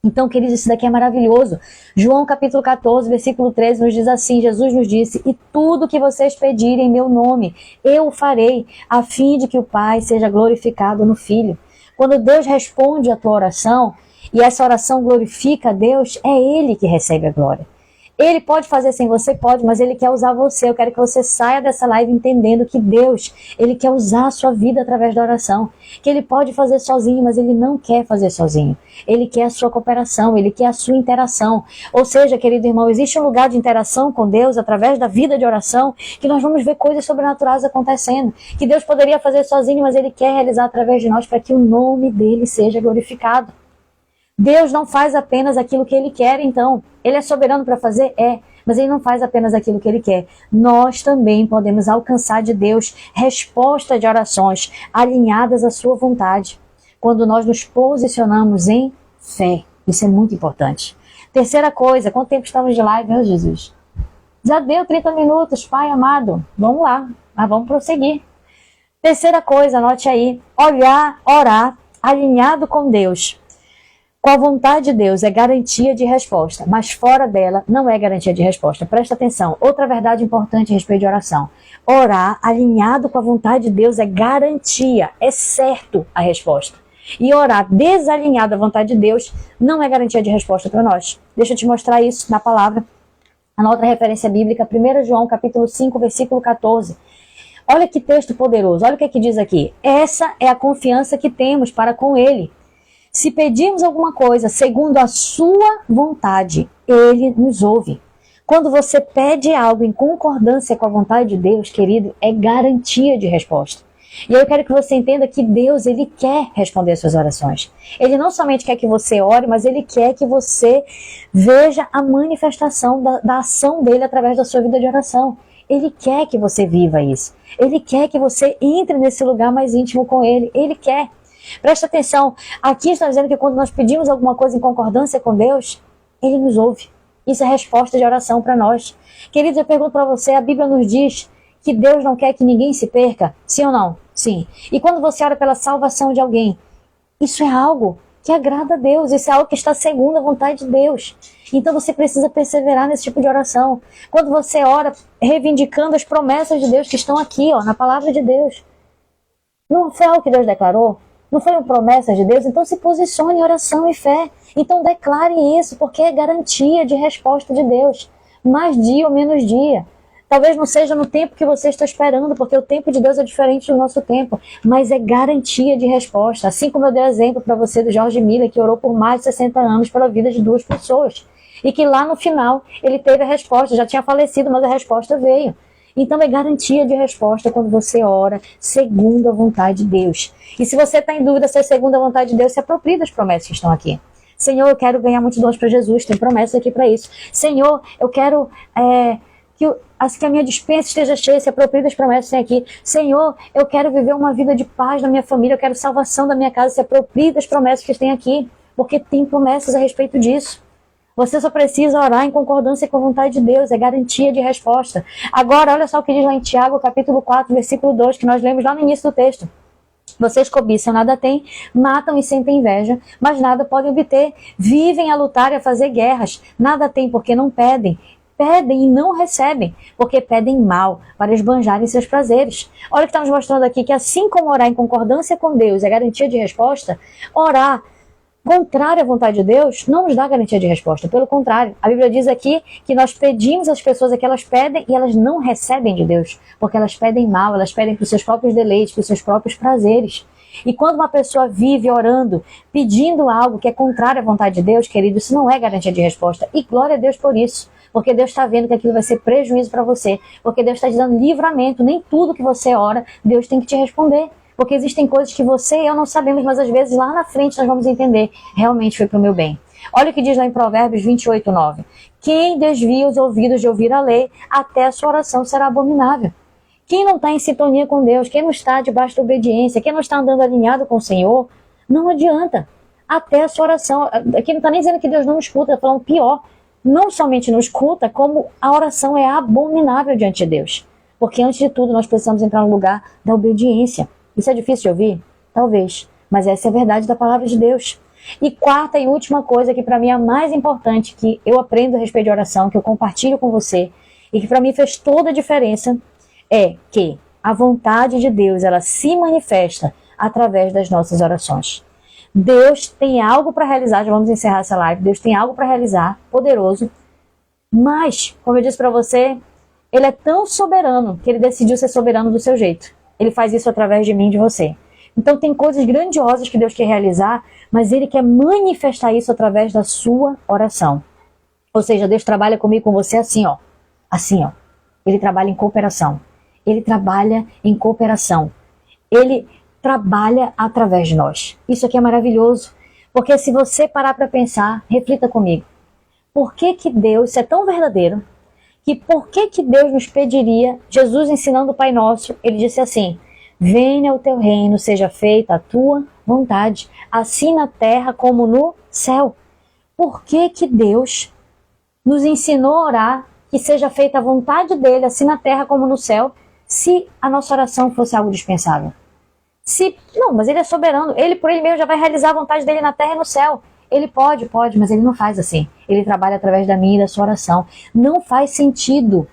Então, queridos, isso daqui é maravilhoso. João capítulo 14, versículo 13 nos diz assim, Jesus nos disse, e tudo que vocês pedirem em meu nome, eu o farei, a fim de que o Pai seja glorificado no Filho. Quando Deus responde a tua oração, e essa oração glorifica a Deus, é Ele que recebe a glória. Ele pode fazer sem você? Pode, mas Ele quer usar você. Eu quero que você saia dessa live entendendo que Deus, Ele quer usar a sua vida através da oração. Que Ele pode fazer sozinho, mas Ele não quer fazer sozinho. Ele quer a sua cooperação, Ele quer a sua interação. Ou seja, querido irmão, existe um lugar de interação com Deus através da vida de oração que nós vamos ver coisas sobrenaturais acontecendo. Que Deus poderia fazer sozinho, mas Ele quer realizar através de nós para que o nome dEle seja glorificado. Deus não faz apenas aquilo que Ele quer, então. Ele é soberano para fazer? Mas Ele não faz apenas aquilo que Ele quer. Nós também podemos alcançar de Deus resposta de orações alinhadas à sua vontade, quando nós nos posicionamos em fé. Isso é muito importante. Terceira coisa, quanto tempo estamos de live, meu Jesus? Já deu 30 minutos, Pai amado. Vamos lá, mas vamos prosseguir. Terceira coisa, anote aí, orar alinhado com Deus. Com a vontade de Deus é garantia de resposta, mas fora dela não é garantia de resposta. Presta atenção. Outra verdade importante a respeito de oração. Orar alinhado com a vontade de Deus é garantia, é certo a resposta. E orar desalinhado à vontade de Deus não é garantia de resposta para nós. Deixa eu te mostrar isso na palavra. A outra referência bíblica, 1 João capítulo 5, versículo 14. Olha que texto poderoso, olha o que aqui diz aqui. Essa é a confiança que temos para com Ele. Se pedirmos alguma coisa segundo a sua vontade, Ele nos ouve. Quando você pede algo em concordância com a vontade de Deus, querido, é garantia de resposta. E eu quero que você entenda que Deus, Ele quer responder as suas orações. Ele não somente quer que você ore, mas Ele quer que você veja a manifestação da ação dEle através da sua vida de oração. Ele quer que você viva isso. Ele quer que você entre nesse lugar mais íntimo com Ele. Ele quer. Presta atenção, aqui está dizendo que quando nós pedimos alguma coisa em concordância com Deus, Ele nos ouve. Isso é resposta de oração para nós. Queridos, eu pergunto para você, a Bíblia nos diz que Deus não quer que ninguém se perca? Sim ou não? Sim. E quando você ora pela salvação de alguém, isso é algo que agrada a Deus, isso é algo que está segundo a vontade de Deus. Então você precisa perseverar nesse tipo de oração. Quando você ora reivindicando as promessas de Deus que estão aqui, na palavra de Deus. Não foi algo que Deus declarou? Não foi uma promessa de Deus? Então se posicione em oração e fé. Então declare isso, porque é garantia de resposta de Deus. Mais dia ou menos dia. Talvez não seja no tempo que você está esperando, porque o tempo de Deus é diferente do nosso tempo, mas é garantia de resposta. Assim como eu dei exemplo para você do George Miller, que orou por mais de 60 anos pela vida de 2 pessoas. E que lá no final ele teve a resposta, já tinha falecido, mas a resposta veio. Então é garantia de resposta quando você ora segundo a vontade de Deus. E se você está em dúvida se é segundo a vontade de Deus, se aproprie das promessas que estão aqui. Senhor, eu quero ganhar muitos dons para Jesus, tem promessa aqui para isso. Senhor, eu quero que a minha despensa esteja cheia, se aproprie das promessas que tem aqui. Senhor, eu quero viver uma vida de paz na minha família, eu quero salvação da minha casa, se aproprie das promessas que tem aqui, porque tem promessas a respeito disso. Você só precisa orar em concordância com a vontade de Deus, é garantia de resposta. Agora, olha só o que diz lá em Tiago, capítulo 4, versículo 2, que nós lemos lá no início do texto. Vocês cobiçam, nada têm, matam e sentem inveja, mas nada podem obter. Vivem a lutar e a fazer guerras, nada têm porque não pedem. Pedem e não recebem, porque pedem mal, para esbanjarem seus prazeres. Olha o que está nos mostrando aqui, que assim como orar em concordância com Deus é garantia de resposta, orar contrário à vontade de Deus não nos dá garantia de resposta. Pelo contrário, a Bíblia diz aqui que nós pedimos às pessoas que elas pedem e elas não recebem de Deus, porque elas pedem mal, elas pedem para os seus próprios deleites, para os seus próprios prazeres. E quando uma pessoa vive orando, pedindo algo que é contrário à vontade de Deus, querido, isso não é garantia de resposta. E glória a Deus por isso. Porque Deus está vendo que aquilo vai ser prejuízo para você. Porque Deus está te dando livramento. Nem tudo que você ora, Deus tem que te responder. Porque existem coisas que você e eu não sabemos, mas às vezes lá na frente nós vamos entender. Realmente foi para o meu bem. Olha o que diz lá em Provérbios 28:9. Quem desvia os ouvidos de ouvir a lei, até a sua oração será abominável. Quem não está em sintonia com Deus, quem não está debaixo da obediência, quem não está andando alinhado com o Senhor, não adianta. Até a sua oração. Aqui não está nem dizendo que Deus não escuta, está falando pior. Não somente não escuta, como a oração é abominável diante de Deus. Porque antes de tudo nós precisamos entrar no lugar da obediência. Isso é difícil de ouvir? Talvez. Mas essa é a verdade da palavra de Deus. E quarta e última coisa que para mim é a mais importante, que eu aprendo a respeito de oração, que eu compartilho com você, e que para mim fez toda a diferença, é que a vontade de Deus, ela se manifesta através das nossas orações. Deus tem algo para realizar, já vamos encerrar essa live, Deus tem algo para realizar, poderoso, mas, como eu disse para você, Ele é tão soberano que Ele decidiu ser soberano do seu jeito. Ele faz isso através de mim e de você. Então tem coisas grandiosas que Deus quer realizar, mas Ele quer manifestar isso através da sua oração. Ou seja, Deus trabalha comigo, com você assim, ó. Assim, ó. Ele trabalha em cooperação. Ele trabalha em cooperação. Ele trabalha através de nós. Isso aqui é maravilhoso. Porque se você parar para pensar, reflita comigo. Por que que Deus, isso é tão verdadeiro, que por que que Deus nos pediria, Jesus ensinando o Pai Nosso, Ele disse assim, venha o teu reino, seja feita a tua vontade, assim na terra como no céu. Por que que Deus nos ensinou a orar, que seja feita a vontade dEle, assim na terra como no céu, se a nossa oração fosse algo dispensável? Não, mas Ele é soberano, Ele por Ele mesmo já vai realizar a vontade dEle na terra e no céu. Ele pode, mas Ele não faz assim. Ele trabalha através da minha e da sua oração. Não faz sentido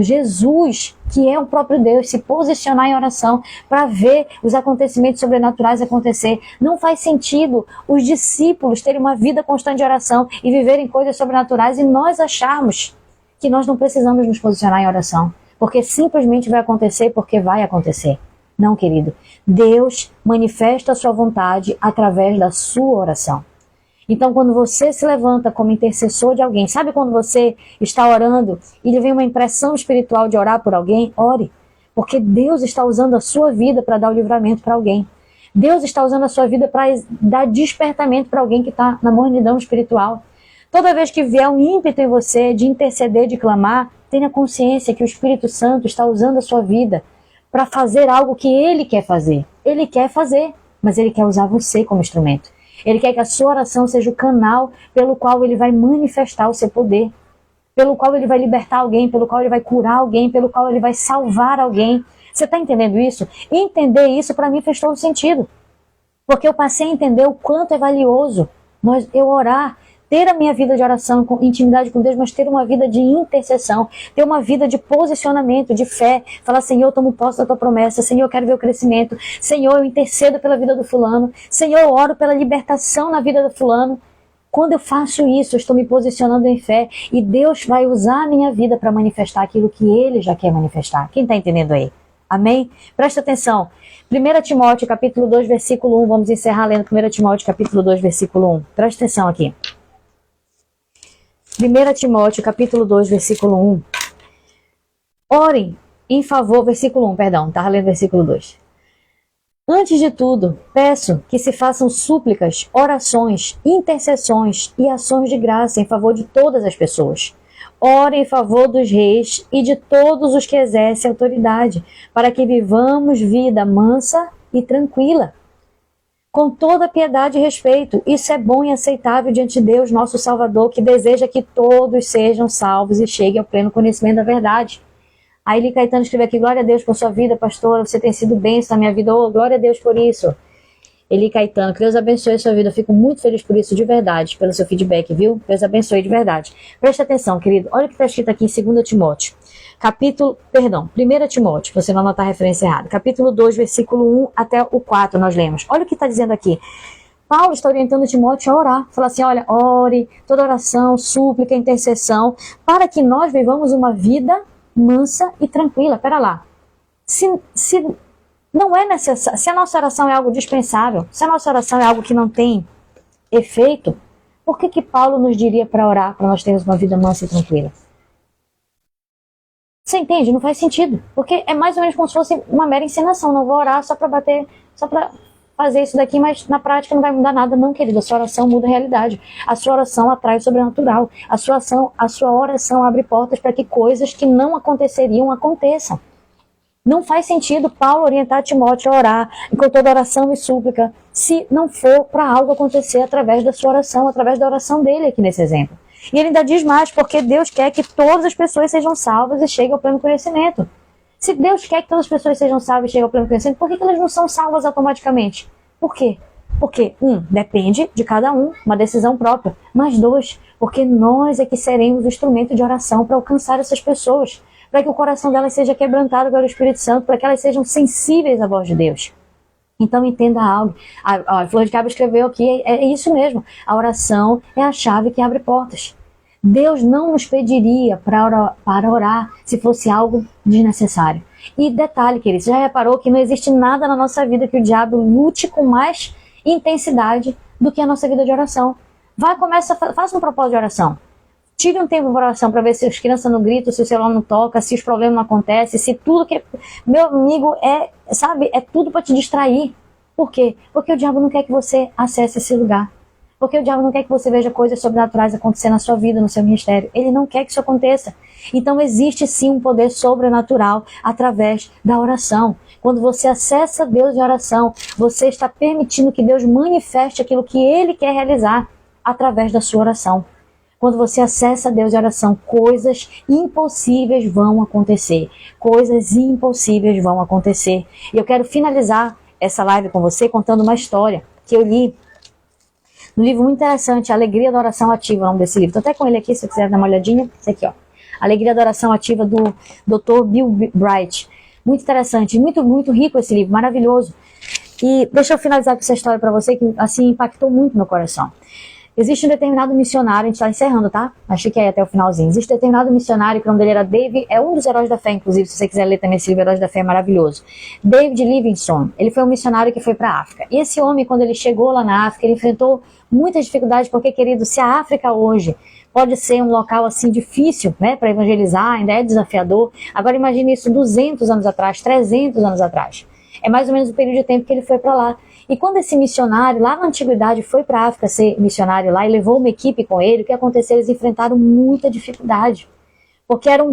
Jesus, que é o próprio Deus, se posicionar em oração para ver os acontecimentos sobrenaturais acontecer. Não faz sentido os discípulos terem uma vida constante de oração e viverem coisas sobrenaturais e nós acharmos que nós não precisamos nos posicionar em oração, porque simplesmente vai acontecer porque vai acontecer. Não, querido. Deus manifesta a sua vontade através da sua oração. Então, quando você se levanta como intercessor de alguém, sabe quando você está orando e lhe vem uma impressão espiritual de orar por alguém? Ore. Porque Deus está usando a sua vida para dar o livramento para alguém. Deus está usando a sua vida para dar despertamento para alguém que está na mornidão espiritual. Toda vez que vier um ímpeto em você de interceder, de clamar, tenha consciência que o Espírito Santo está usando a sua vida para fazer algo que Ele quer fazer. Ele quer fazer, mas Ele quer usar você como instrumento. Ele quer que a sua oração seja o canal pelo qual ele vai manifestar o seu poder, pelo qual ele vai libertar alguém, pelo qual ele vai curar alguém, pelo qual ele vai salvar alguém. Você está entendendo isso? Entender isso para mim fez todo sentido. Porque eu passei a entender o quanto é valioso eu orar, ter a minha vida de oração, com intimidade com Deus, mas ter uma vida de intercessão, ter uma vida de posicionamento, de fé, falar, Senhor, eu tomo posse da tua promessa, Senhor, eu quero ver o crescimento, Senhor, eu intercedo pela vida do fulano, Senhor, eu oro pela libertação na vida do fulano. Quando eu faço isso, eu estou me posicionando em fé e Deus vai usar a minha vida para manifestar aquilo que Ele já quer manifestar. Quem está entendendo aí? Amém? Presta atenção. 1 Timóteo, capítulo 2, versículo 1. Vamos encerrar lendo 1 Timóteo, capítulo 2, versículo 1. Presta atenção aqui. 1 Timóteo, capítulo 2, versículo 1. Orem em favor, versículo 1, perdão, estava lendo versículo 2. Antes de tudo, peço que se façam súplicas, orações, intercessões e ações de graça em favor de todas as pessoas. Ore em favor dos reis e de todos os que exercem autoridade, para que vivamos vida mansa e tranquila, com toda piedade e respeito. Isso é bom e aceitável diante de Deus, nosso Salvador, que deseja que todos sejam salvos e cheguem ao pleno conhecimento da verdade. Aí Eli Caetano escreveu aqui, glória a Deus por sua vida, pastora, você tem sido bênção na minha vida, oh, glória a Deus por isso. Eli Caetano, que Deus abençoe a sua vida, eu fico muito feliz por isso, de verdade, pelo seu feedback, viu? Deus abençoe de verdade. Preste atenção, querido, olha o que está escrito aqui em 2 Timóteo, 1 Timóteo, você não anotar a referência errada, capítulo 2, versículo 1 até o 4 nós lemos. Olha o que está dizendo aqui. Paulo está orientando Timóteo a orar, fala assim, olha, ore, toda oração, súplica, intercessão, para que nós vivamos uma vida mansa e tranquila. Pera lá, se não é necessário, se a nossa oração é algo dispensável, se a nossa oração é algo que não tem efeito, por que Paulo nos diria para orar, para nós termos uma vida mansa e tranquila? Você entende? Não faz sentido, porque é mais ou menos como se fosse uma mera encenação, não vou orar só para bater, só para fazer isso daqui, mas na prática não vai mudar nada, não, querido. A sua oração muda a realidade. A sua oração atrai o sobrenatural. A sua oração abre portas para que coisas que não aconteceriam aconteçam. Não faz sentido Paulo orientar Timóteo a orar com toda oração e súplica, se não for para algo acontecer através da sua oração, através da oração dele aqui nesse exemplo. E ele ainda diz mais, porque Deus quer que todas as pessoas sejam salvas e cheguem ao pleno conhecimento. Se Deus quer que todas as pessoas sejam salvas e cheguem ao pleno conhecimento, por que elas não são salvas automaticamente? Por quê? Porque, depende de cada um, uma decisão própria. Mas 2, porque nós é que seremos o instrumento de oração para alcançar essas pessoas, para que o coração delas seja quebrantado pelo Espírito Santo, para que elas sejam sensíveis à voz de Deus. Então entenda algo. A Flor de Cabo escreveu aqui, é isso mesmo. A oração é a chave que abre portas. Deus não nos pediria para orar se fosse algo desnecessário. E detalhe, querido, você já reparou que não existe nada na nossa vida que o diabo lute com mais intensidade do que a nossa vida de oração. Faça um propósito de oração. Tire um tempo para oração para ver se as crianças não gritam, se o celular não toca, se os problemas não acontecem, se tudo que... Meu amigo, é tudo para te distrair. Por quê? Porque o diabo não quer que você acesse esse lugar. Porque o diabo não quer que você veja coisas sobrenaturais acontecer na sua vida, no seu ministério. Ele não quer que isso aconteça. Então existe sim um poder sobrenatural através da oração. Quando você acessa Deus em oração, você está permitindo que Deus manifeste aquilo que Ele quer realizar através da sua oração. Quando você acessa Deus em oração, coisas impossíveis vão acontecer. Coisas impossíveis vão acontecer. E eu quero finalizar essa live com você contando uma história que eu li no livro muito interessante, Alegria da Oração Ativa, o nome desse livro. Estou até com ele aqui, se você quiser dar uma olhadinha. Esse aqui, ó. Alegria da Oração Ativa, do Dr. Bill Bright. Muito interessante, muito, muito rico esse livro, maravilhoso. E deixa eu finalizar com essa história para você, que assim impactou muito meu coração. Existe um determinado missionário, a gente está encerrando, tá? Mas fique aí até o finalzinho. Existe um determinado missionário, que o nome dele era David, é um dos heróis da fé, inclusive, se você quiser ler também esse livro, Heróis da Fé, é maravilhoso. David Livingstone, ele foi um missionário que foi para a África. E esse homem, quando ele chegou lá na África, ele enfrentou muitas dificuldades, porque, querido, se a África hoje pode ser um local assim difícil, né, para evangelizar, ainda é desafiador. Agora imagine isso 200 anos atrás, 300 anos atrás. É mais ou menos o período de tempo que ele foi para lá. E quando esse missionário, lá na antiguidade, foi para a África ser missionário lá e levou uma equipe com ele, o que aconteceu? Eles enfrentaram muita dificuldade. Porque eram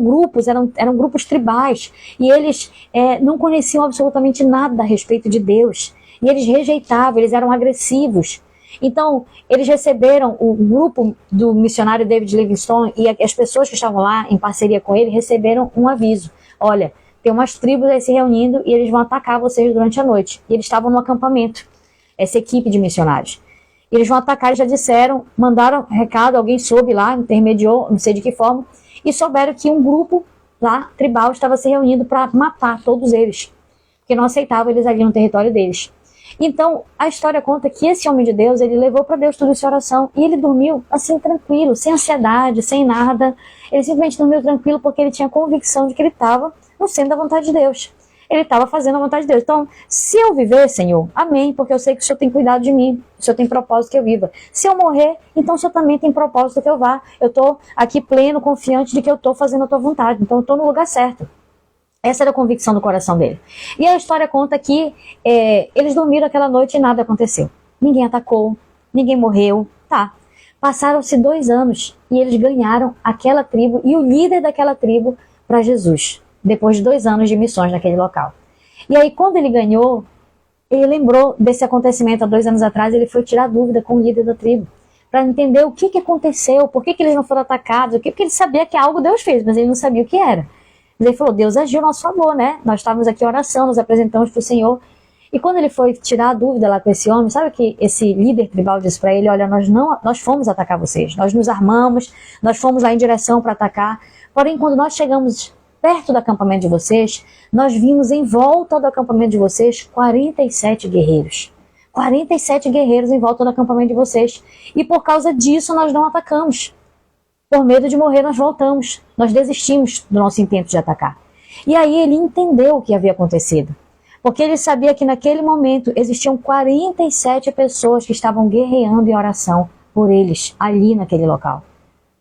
grupos tribais. E eles não conheciam absolutamente nada a respeito de Deus. E eles rejeitavam, eles eram agressivos. Então, eles receberam, o grupo do missionário David Livingstone e as pessoas que estavam lá em parceria com ele receberam um aviso. Olha, tem umas tribos aí se reunindo e eles vão atacar vocês durante a noite. E eles estavam no acampamento, essa equipe de missionários. Eles vão atacar, já disseram, mandaram recado, alguém soube lá, intermediou, não sei de que forma, e souberam que um grupo lá, tribal, estava se reunindo para matar todos eles, porque não aceitavam eles ali no território deles. Então, a história conta que esse homem de Deus, ele levou para Deus tudo isso em oração, e ele dormiu assim, tranquilo, sem ansiedade, sem nada. Ele simplesmente dormiu tranquilo porque ele tinha convicção de que ele estava no centro da vontade de Deus. Ele estava fazendo a vontade de Deus. Então, se eu viver, Senhor, amém, porque eu sei que o Senhor tem cuidado de mim, o Senhor tem propósito que eu viva. Se eu morrer, então o Senhor também tem propósito que eu vá. Eu estou aqui pleno, confiante de que eu estou fazendo a tua vontade, então eu estou no lugar certo. Essa era a convicção do coração dele. E a história conta que eles dormiram aquela noite e nada aconteceu. Ninguém atacou, ninguém morreu, tá. Passaram-se 2 anos e eles ganharam aquela tribo e o líder daquela tribo para Jesus, depois de 2 anos de missões naquele local. E aí, quando ele ganhou, ele lembrou desse acontecimento há 2 anos atrás, ele foi tirar dúvida com o líder da tribo, para entender o que aconteceu, por que eles não foram atacados, porque ele sabia que algo Deus fez, mas ele não sabia o que era. Mas ele falou, Deus agiu a nosso favor, né? Nós estávamos aqui em oração, nos apresentamos para o Senhor. E quando ele foi tirar a dúvida lá com esse homem, sabe o que esse líder tribal disse para ele? Olha, nós fomos atacar vocês, nós nos armamos, nós fomos lá em direção para atacar, porém quando nós chegamos perto do acampamento de vocês, nós vimos em volta do acampamento de vocês 47 guerreiros. 47 guerreiros em volta do acampamento de vocês. E por causa disso nós não atacamos. Por medo de morrer, nós voltamos. Nós desistimos do nosso intento de atacar. E aí ele entendeu o que havia acontecido. Porque ele sabia que naquele momento existiam 47 pessoas que estavam guerreando em oração por eles, ali naquele local.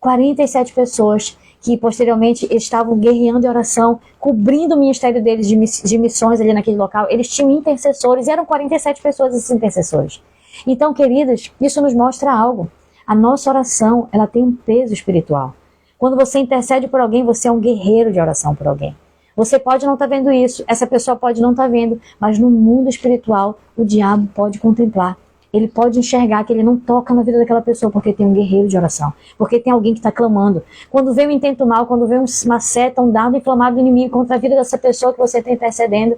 47 pessoas que posteriormente estavam guerreando em oração, cobrindo o ministério deles de missões ali naquele local. Eles tinham intercessores, e eram 47 pessoas esses intercessores. Então, queridas, isso nos mostra algo. A nossa oração, ela tem um peso espiritual. Quando você intercede por alguém, você é um guerreiro de oração por alguém. Você pode não estar vendo isso, essa pessoa pode não estar vendo, mas no mundo espiritual, o diabo pode contemplar. Ele pode enxergar que ele não toca na vida daquela pessoa porque tem um guerreiro de oração, porque tem alguém que está clamando. Quando vem um intento mal, quando vem uma seta, um dardo inflamado do inimigo contra a vida dessa pessoa que você está intercedendo,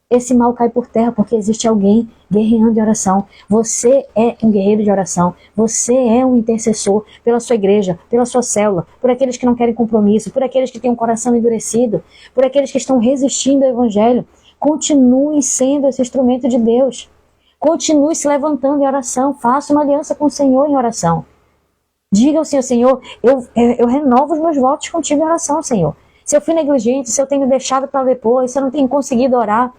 esse mal cai por terra porque existe alguém guerreando de oração. Você é um guerreiro de oração. Você é um intercessor pela sua igreja, pela sua célula, por aqueles que não querem compromisso, por aqueles que têm um coração endurecido, por aqueles que estão resistindo ao evangelho. Continue sendo esse instrumento de Deus. Continue se levantando em oração. Faça uma aliança com o Senhor em oração. Diga ao Senhor, Senhor, eu renovo os meus votos contigo em oração, Senhor. Se eu fui negligente, se eu tenho deixado para depois, se eu não tenho conseguido orar,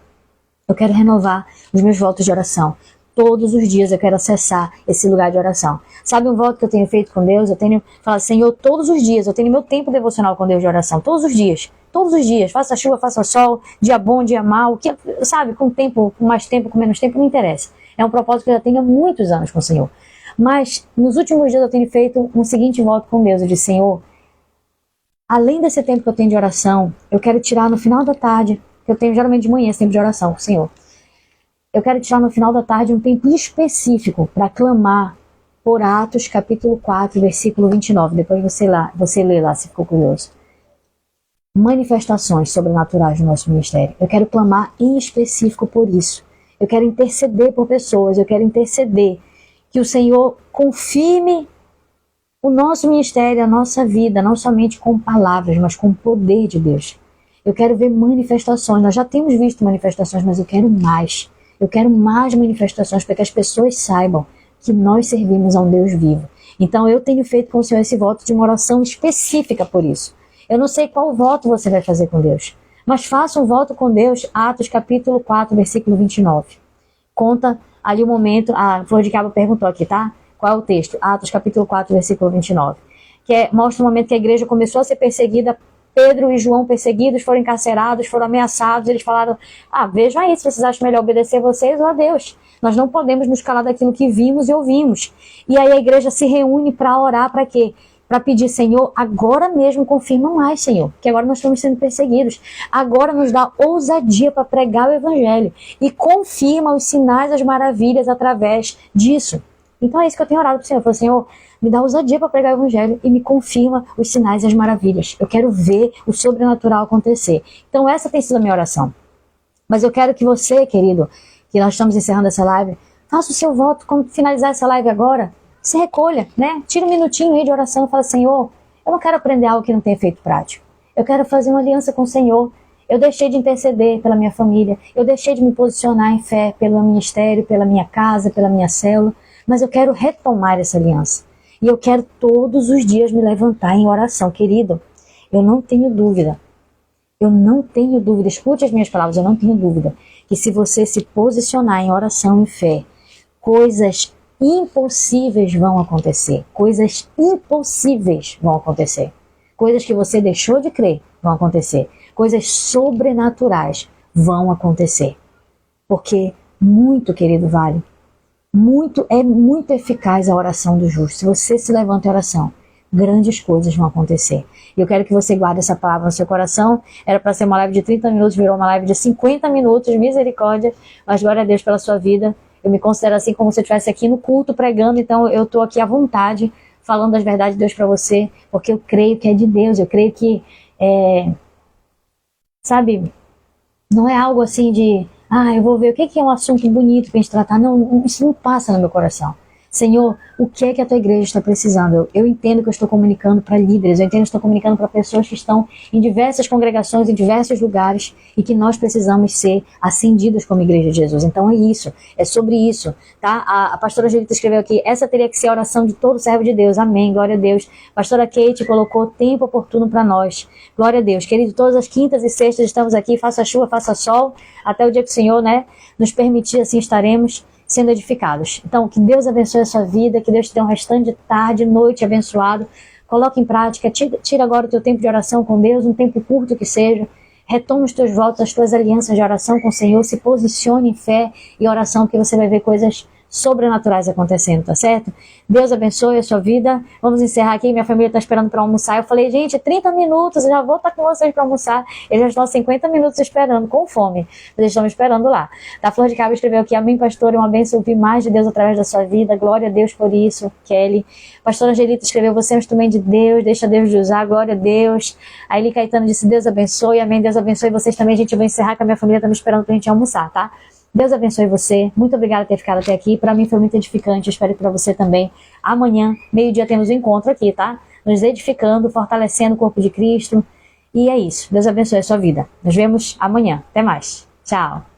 eu quero renovar os meus votos de oração. Todos os dias eu quero acessar esse lugar de oração. Sabe um voto que eu tenho feito com Deus? Eu tenho falado, Senhor, todos os dias, eu tenho meu tempo devocional com Deus de oração. Todos os dias, faça chuva, faça sol, dia bom, dia mau, que, sabe, com tempo, com mais tempo, com menos tempo, não interessa. É um propósito que eu já tenho há muitos anos com o Senhor. Mas nos últimos dias eu tenho feito um seguinte voto com Deus. Eu disse, Senhor, além desse tempo que eu tenho de oração, eu quero tirar no final da tarde, que eu tenho geralmente de manhã esse tempo de oração com o Senhor. Eu quero tirar no final da tarde um tempo específico para clamar por Atos capítulo 4, versículo 29. Depois você lê lá, se ficou curioso. Manifestações sobrenaturais no nosso ministério. Eu quero clamar em específico por isso. Eu quero interceder por pessoas, eu quero interceder que o Senhor confirme o nosso ministério, a nossa vida, não somente com palavras, mas com o poder de Deus. Eu quero ver manifestações. Nós já temos visto manifestações, mas eu quero mais. Eu quero mais manifestações para que as pessoas saibam que nós servimos a um Deus vivo. Então eu tenho feito com o Senhor esse voto de uma oração específica por isso. Eu não sei qual voto você vai fazer com Deus, mas faça um voto com Deus, Atos capítulo 4, versículo 29. Conta ali o momento, a Flor de Cabo perguntou aqui, tá? Qual é o texto? Atos capítulo 4, versículo 29. Mostra o momento que a igreja começou a ser perseguida. Pedro e João perseguidos, foram encarcerados, foram ameaçados. Eles falaram, vejam aí se vocês acham melhor obedecer vocês ou a Deus. Nós não podemos nos calar daquilo que vimos e ouvimos. E aí a igreja se reúne para orar para quê? Para pedir, Senhor, agora mesmo confirma mais, Senhor, que agora nós estamos sendo perseguidos. Agora nos dá ousadia para pregar o evangelho. E confirma os sinais, as maravilhas através disso. Então é isso que eu tenho orado pro Senhor. Eu falo, Senhor, me dá ousadia para pregar o evangelho e me confirma os sinais e as maravilhas. Eu quero ver o sobrenatural acontecer. Então essa tem sido a minha oração. Mas eu quero que você, querido, que nós estamos encerrando essa live, faça o seu voto. Quando finalizar essa live agora, se recolha, né? Tira um minutinho aí de oração e fala, Senhor, eu não quero aprender algo que não tem efeito prático. Eu quero fazer uma aliança com o Senhor. Eu deixei de interceder pela minha família. Eu deixei de me posicionar em fé pelo meu ministério, pela minha casa, pela minha célula. Mas eu quero retomar essa aliança. E eu quero todos os dias me levantar em oração. Querido, eu não tenho dúvida. Eu não tenho dúvida. Escute as minhas palavras. Eu não tenho dúvida que se você se posicionar em oração e fé, coisas impossíveis vão acontecer. Coisas impossíveis vão acontecer. Coisas que você deixou de crer vão acontecer. Coisas sobrenaturais vão acontecer. Porque muito, querido, vale. É muito eficaz a oração do justo. Se você se levanta em oração, grandes coisas vão acontecer. E eu quero que você guarde essa palavra no seu coração. Era para ser uma live de 30 minutos, virou uma live de 50 minutos, misericórdia. Mas glória a Deus pela sua vida. Eu me considero assim como se eu estivesse aqui no culto pregando, então eu estou aqui à vontade, falando as verdades de Deus para você, porque eu creio que é de Deus, eu creio que, sabe, não é algo assim de, eu vou ver o que é um assunto bonito para a gente tratar. Não, isso não passa no meu coração. Senhor, o que é que a tua igreja está precisando? Eu entendo que eu estou comunicando para líderes, eu entendo que eu estou comunicando para pessoas que estão em diversas congregações, em diversos lugares, e que nós precisamos ser acendidos como igreja de Jesus. Então é isso, é sobre isso, tá? A pastora Angelita escreveu aqui, essa teria que ser a oração de todo servo de Deus, amém, glória a Deus. Pastora Kate colocou tempo oportuno para nós, glória a Deus. Querido, todas as quintas e sextas estamos aqui, faça chuva, faça sol, até o dia que o Senhor, né, nos permitir, assim estaremos sendo edificados. Então, que Deus abençoe a sua vida, que Deus te dê um restante de tarde, noite abençoado. Coloque em prática, tira agora o teu tempo de oração com Deus, um tempo curto que seja. Retoma os teus votos, as tuas alianças de oração com o Senhor, se posicione em fé e oração, que você vai ver coisas sobrenaturais acontecendo, tá certo? Deus abençoe a sua vida. Vamos encerrar aqui, minha família está esperando para almoçar. Eu falei, gente, 30 minutos, eu já vou estar com vocês para almoçar. Eles já estão 50 minutos esperando, com fome. Eles estão me esperando lá. Da Flor de Cabo escreveu aqui, amém, pastor, uma bênção ouvir mais de Deus através da sua vida. Glória a Deus por isso, Kelly. Pastora Angelita escreveu, você é um instrumento de Deus, deixa Deus de usar, glória a Deus. A Eli Caetano disse, Deus abençoe, amém, Deus abençoe vocês também. A gente vai encerrar, que a minha família está me esperando para a gente almoçar, tá? Deus abençoe você. Muito obrigada por ter ficado até aqui. Para mim foi muito edificante. Eu espero que para você também. Amanhã, meio-dia, temos um encontro aqui, tá? Nos edificando, fortalecendo o corpo de Cristo. E é isso. Deus abençoe a sua vida. Nos vemos amanhã. Até mais. Tchau.